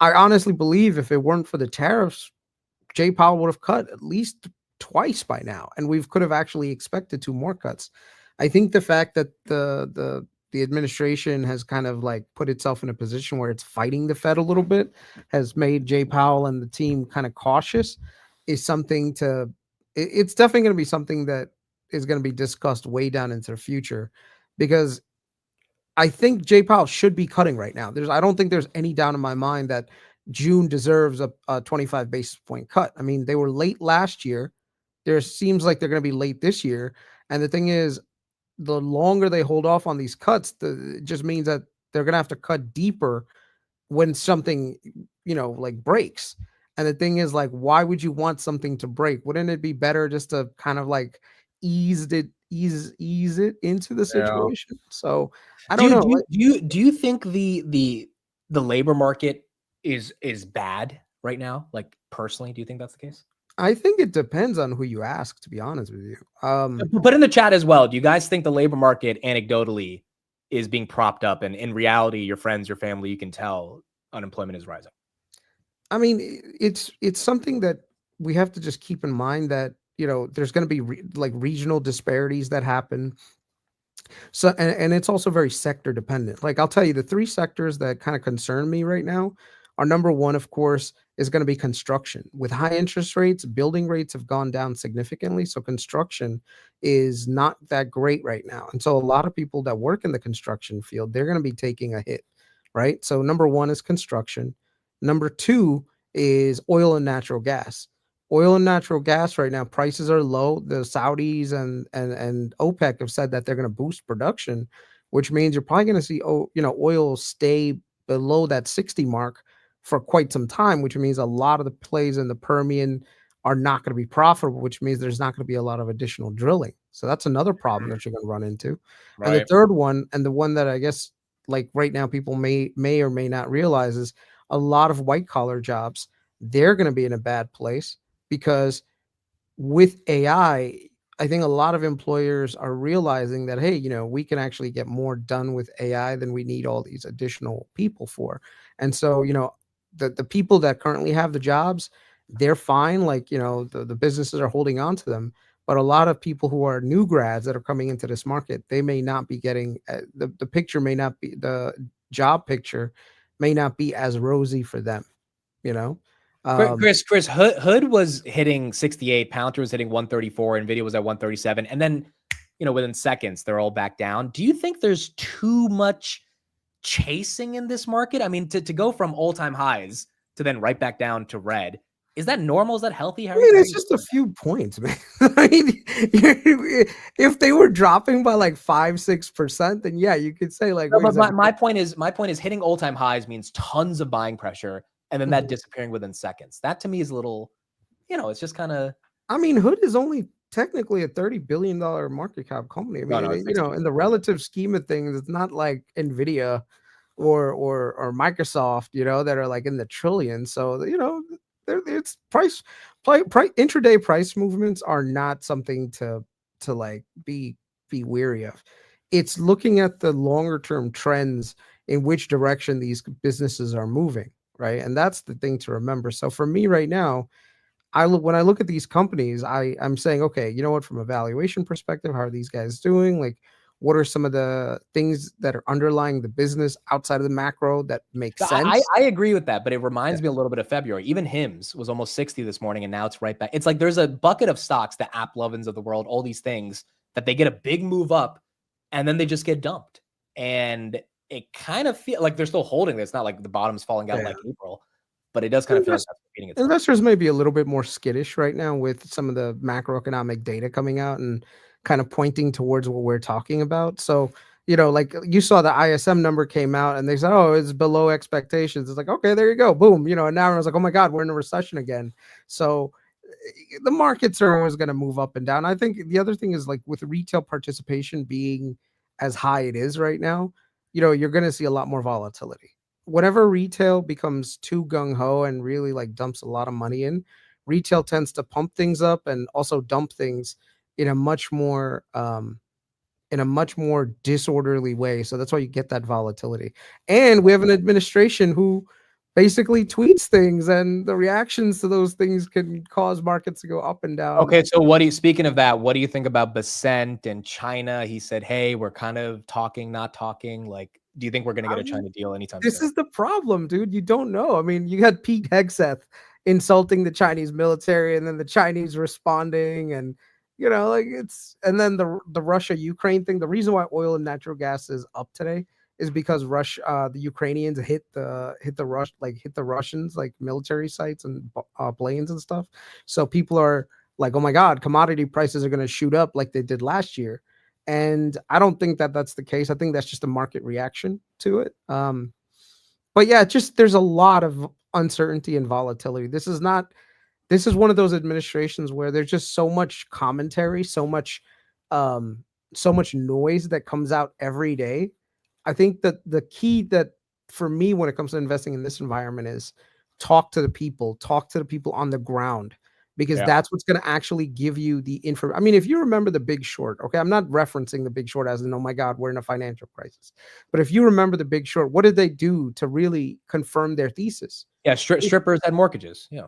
I honestly believe if it weren't for the tariffs, Jay Powell would have cut at least twice by now, and we could have actually expected 2 more cuts. I think the fact that the administration has kind of like put itself in a position where it's fighting the Fed a little bit has made Jay Powell and the team kind of cautious. Is something it's definitely going to be something that is going to be discussed way down into the future, because I think Jay Powell should be cutting right now. I don't think there's any doubt in my mind that June deserves a 25 basis point cut. I mean, they were late last year. There seems like they're going to be late this year. And the thing is, the longer they hold off on these cuts, it just means that they're going to have to cut deeper when something, like breaks. And the thing is, like, why would you want something to break? Wouldn't it be better just to kind of like ease it into the situation? So I don't know. Do you think the labor market is bad right now? Like, personally, do you think that's the case? I think it depends on who you ask, to be honest with you. Put in the chat as well. Do you guys think the labor market anecdotally is being propped up, and in reality, your friends, your family, you can tell unemployment is rising? I mean, it's something that we have to just keep in mind that, there's going to be like regional disparities that happen. So, and it's also very sector dependent. Like, I'll tell you, the 3 sectors that kind of concern me right now are, number 1, of course, is going to be construction. With high interest rates, building rates have gone down significantly. So construction is not that great right now. And so a lot of people that work in the construction field, they're going to be taking a hit right? So number one is construction. Number two is oil and natural gas. Oil and natural gas right now, prices are low. The Saudis and OPEC have said that they're going to boost production, which means you're probably going to see oil stay below that 60 mark for quite some time, which means a lot of the plays in the Permian are not going to be profitable, which means there's not going to be a lot of additional drilling. So that's another problem that you're going to run into. And the Right. third one, and the one that I guess like right now people may or may not realize, is a lot of white collar jobs, they're going to be in a bad place because with AI, I think a lot of employers are realizing that, hey, we can actually get more done with AI than we need all these additional people for. And so, the people that currently have the jobs, they're fine. Like, the businesses are holding on to them. But a lot of people who are new grads that are coming into this market, they may not be getting the picture may not be the job picture may not be as rosy for them, you know? Chris, Hood was hitting 68, Palantir was hitting 134, Nvidia was at 137, and then within seconds they're all back down. Do you think there's too much chasing in this market? I mean, to go from all-time highs to then right back down to red, is that normal? Is that healthy? I mean, it's just a few points, man. I mean, if they were dropping by like 5-6%, then yeah, you could say like. No, but my point is hitting all-time highs means tons of buying pressure, and then that disappearing within seconds. That to me is a little, it's just kind of. I mean, Hood is only technically a $30 billion market cap company. I mean, in the relative scheme of things, it's not like Nvidia or Microsoft, that are like in the trillions. So it's intraday price movements are not something to like be weary of. It's looking at the longer term trends in which direction these businesses are moving, right? And that's the thing to remember. So for me right now, when I look at these companies, I'm saying, okay, you know what, from a valuation perspective, how are these guys doing? Like, what are some of the things that are underlying the business outside of the macro that make sense? I agree with that, but it reminds me a little bit of February. Even HIMS was almost 60 this morning, and now it's right back. It's like there's a bucket of stocks, the AppLovins of the world, all these things that they get a big move up, and then they just get dumped. And it kind of feels like they're still holding this. It's not like the bottom's falling out like April, but it does kind of feel like that's repeating itself. Investors may be a little bit more skittish right now with some of the macroeconomic data coming out and kind of pointing towards what we're talking about. So, like you saw the ISM number came out and they said, oh, it's below expectations. It's like, okay, there you go. Boom. And now everyone's like, oh my God, we're in a recession again. So the markets are always going to move up and down. I think the other thing is like with retail participation being as high it is right now, you're going to see a lot more volatility. Whenever retail becomes too gung-ho and really like dumps a lot of money in, retail tends to pump things up and also dump things in a much more disorderly way. So that's why you get that volatility. And we have an administration who basically tweets things, and the reactions to those things can cause markets to go up and down. Okay, so speaking of that, what do you think about Basent and China? He said, hey, we're kind of talking, not talking. Like, do you think we're going to get a China deal anytime soon? This is the problem, dude. You don't know. I mean, you had Pete Hegseth insulting the Chinese military and then the Chinese responding, and and then the Russia-Ukraine thing. The reason why oil and natural gas is up today is because the Ukrainians hit the Russians like military sites and planes and stuff. So people are like, oh my God, commodity prices are going to shoot up like they did last year. And I don't think that that's the case. I think that's just a market reaction to it. But yeah, there's a lot of uncertainty and volatility. This is one of those administrations where there's just so much commentary, so much noise that comes out every day. I think that the key that for me when it comes to investing in this environment is talk to the people on the ground, because that's what's going to actually give you the info. I mean, if you remember The Big Short, okay, I'm not referencing The Big Short as in, oh my God, we're in a financial crisis. But if you remember The Big Short, what did they do to really confirm their thesis? Yeah, strippers had mortgages. Yeah.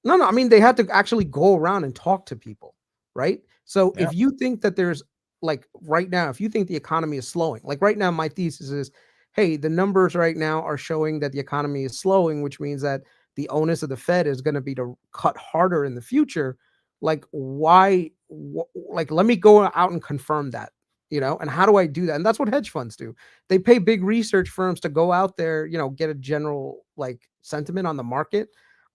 No, I mean, they had to actually go around and talk to people, right? So if you think that there's like right now, if you think the economy is slowing, like right now, my thesis is, hey, the numbers right now are showing that the economy is slowing, which means that the onus of the Fed is going to be to cut harder in the future. Like, why? Like, let me go out and confirm that. And how do I do that? And that's what hedge funds do. They pay big research firms to go out there, get a general like sentiment on the market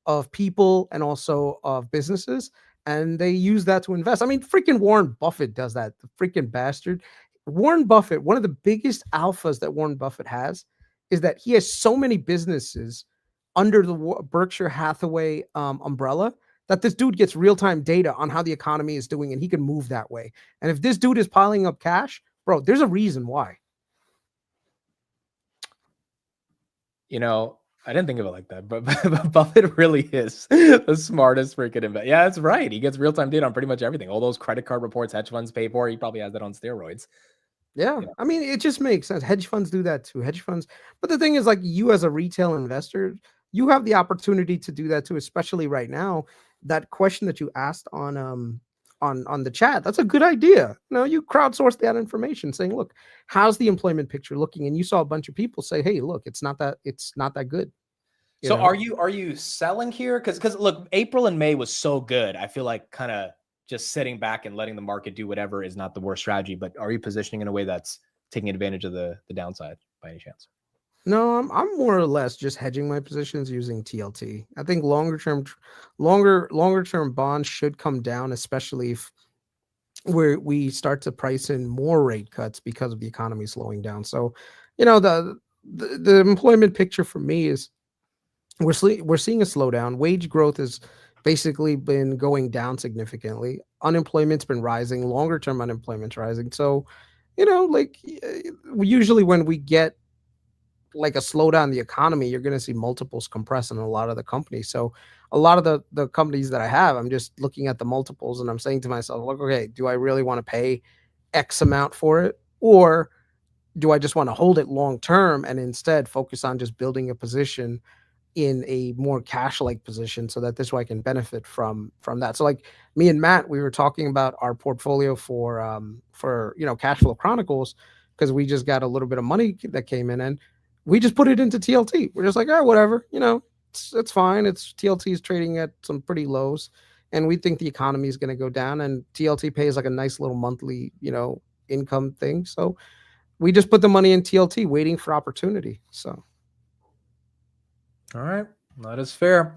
of people and also of businesses. And they use that to invest. I mean, freaking Warren Buffett does that. The freaking bastard. Warren Buffett, one of the biggest alphas that Warren Buffett has is that he has so many businesses under the Berkshire Hathaway umbrella that this dude gets real-time data on how the economy is doing and he can move that way. And if this dude is piling up cash, bro, there's a reason why. I didn't think of it like that, but Buffett really is the smartest freaking investor. Yeah, that's right. He gets real-time data on pretty much everything. All those credit card reports hedge funds pay for, he probably has that on steroids. Yeah. I mean, it just makes sense. Hedge funds do that too. Hedge funds. But the thing is, like, you as a retail investor, you have the opportunity to do that too, especially right now. That question that you asked on the chat, that's a good idea. You crowdsource that information saying, look, how's the employment picture looking? And you saw a bunch of people say, hey, look, it's not that good. So are you selling here? Because look, April and May was so good. I feel like kind of just sitting back and letting the market do whatever is not the worst strategy. But are you positioning in a way that's taking advantage of the downside by any chance? No, I'm more or less just hedging my positions using TLT. I think longer term bonds should come down, especially if we start to price in more rate cuts because of the economy slowing down. So, the employment picture for me is we're seeing a slowdown. Wage growth has basically been going down significantly. Unemployment's been rising. Longer term unemployment's rising. So, usually when we get like a slowdown in the economy, you're going to see multiples compress in a lot of the companies. So a lot of the companies that I have, I'm just looking at the multiples and I'm saying to myself, look, okay, do I really want to pay X amount for it? Or do I just want to hold it long term and instead focus on just building a position in a more cash-like position so that this way I can benefit from that. So like me and Matt, we were talking about our portfolio for Cash Flow Chronicles, because we just got a little bit of money that came in and we just put it into TLT. We're just like, whatever, it's fine. TLT is trading at some pretty lows and we think the economy is going to go down and TLT pays like a nice little monthly, income thing. So we just put the money in TLT waiting for opportunity. So. All right. That is fair.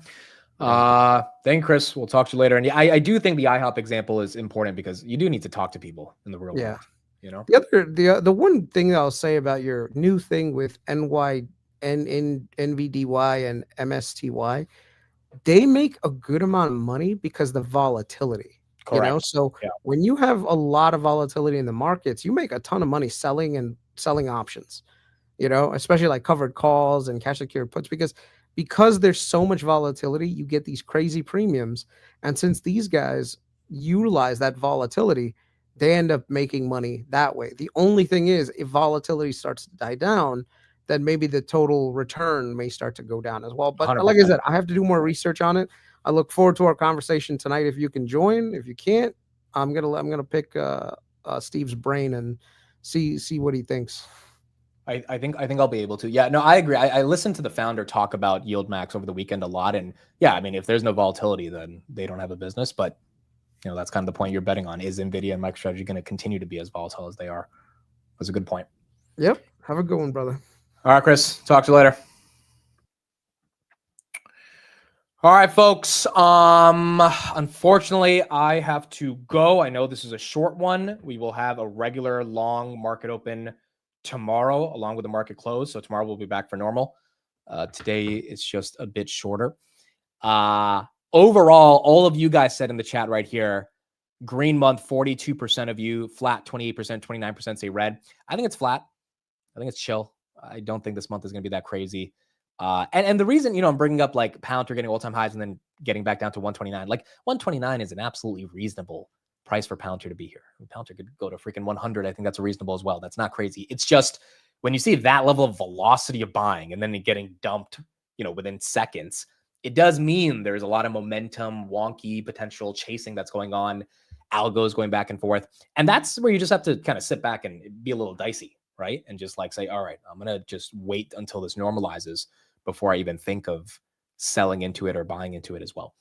Thank you, Chris. We'll talk to you later. And I do think the IHOP example is important because you do need to talk to people in the real world. The one thing that I'll say about your new thing with NVDY and MSTY, they make a good amount of money because the volatility. Correct. So when you have a lot of volatility in the markets, you make a ton of money selling options. Especially like covered calls and cash secured puts, because there's so much volatility, you get these crazy premiums. And since these guys utilize that volatility, they end up making money that way. The only thing is, if volatility starts to die down, then maybe the total return may start to go down as well. But 100%. Like I said, I have to do more research on it. I look forward to our conversation tonight. If you can join, if you can't, I'm gonna pick Steve's brain and see what he thinks. I think I'll be able to. Yeah, no, I agree. I listened to the founder talk about Yield Max over the weekend a lot. And yeah, I mean, if there's no volatility, then they don't have a business. But that's kind of the point you're betting on. Is NVIDIA and MicroStrategy going to continue to be as volatile as they are? That's a good point. Yep. Have a good one, brother. All right, Chris. Talk to you later. All right, folks. Unfortunately, I have to go. I know this is a short one. We will have a regular long market open tomorrow along with the market close. So tomorrow we'll be back for normal. Today it's just a bit shorter. Overall, all of you guys said in the chat right here, green month, 42% of you, flat 28%, 29% say red. I think it's flat. I think it's chill. I don't think this month is going to be that crazy. And the reason, I'm bringing up like Palantir getting all-time highs and then getting back down to 129, like 129 is an absolutely reasonable price for Palantir to be here. Palantir could go to freaking 100. I think that's reasonable as well. That's not crazy. It's just when you see that level of velocity of buying and then getting dumped, within seconds, it does mean there's a lot of momentum, wonky potential chasing that's going on, algos going back and forth. And that's where you just have to kind of sit back and be a little dicey, right? And just like say, all right, I'm going to just wait until this normalizes before I even think of selling into it or buying into it as well.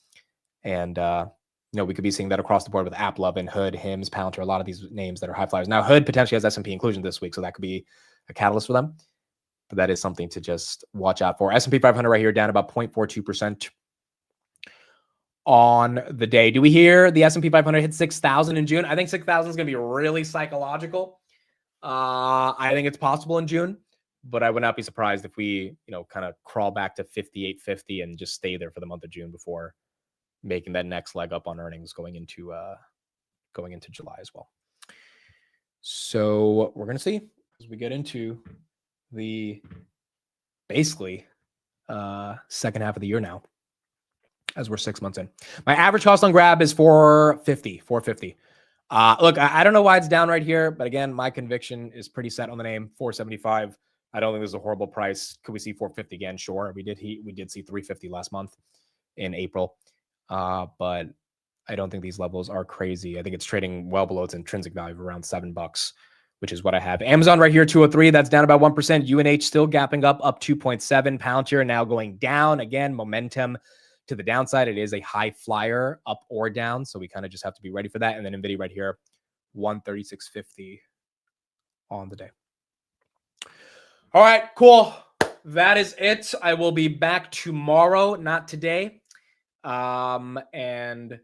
And we could be seeing that across the board with AppLovin, Hood, Hims, Palantir, a lot of these names that are high flyers. Now, Hood potentially has S&P inclusion this week, so that could be a catalyst for them. But that is something to just watch out for. S&P 500 right here down about 0.42% on the day. Do we hear the S&P 500 hit 6,000 in June? I think 6,000 is going to be really psychological. I think it's possible in June, but I would not be surprised if we, kind of crawl back to 5850 and just stay there for the month of June before making that next leg up on earnings going into July as well. So we're going to see as we get into the basically second half of the year now, as we're 6 months in. My average cost on grab is 450. Look, I don't know why it's down right here, but again, my conviction is pretty set on the name. 475. I don't think this is a horrible price. Could we see 450 again? Sure. We did see 350 last month in April. But I don't think these levels are crazy. I think it's trading well below its intrinsic value of around $7, which is what I have. Amazon right here, 203. That's down about 1%. UNH still gapping up 2.7. Palantir now going down. Again, momentum to the downside. It is a high flyer, up or down. So we kind of just have to be ready for that. And then NVIDIA right here, 136.50 on the day. All right, cool. That is it. I will be back tomorrow, not today. And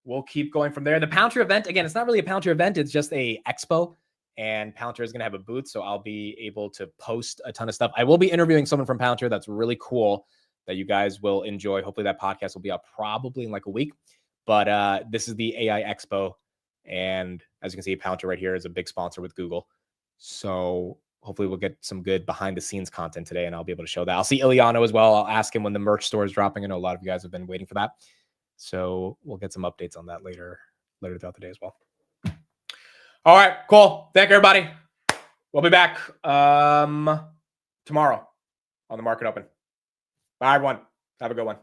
we'll keep going from there. The Palantir event, again, it's not really a Palantir event. It's just a expo. And Palantir is going to have a booth. So I'll be able to post a ton of stuff. I will be interviewing someone from Palantir that's really cool that you guys will enjoy. Hopefully that podcast will be out probably in like a week. But this is the AI Expo. And as you can see, Palantir right here is a big sponsor with Google. So hopefully we'll get some good behind the scenes content today and I'll be able to show that. I'll see Iliano as well. I'll ask him when the merch store is dropping. I know a lot of you guys have been waiting for that. So we'll get some updates on that later throughout the day as well. All right, cool. Thank you, everybody. We'll be back tomorrow on the Market Open. Bye, everyone. Have a good one.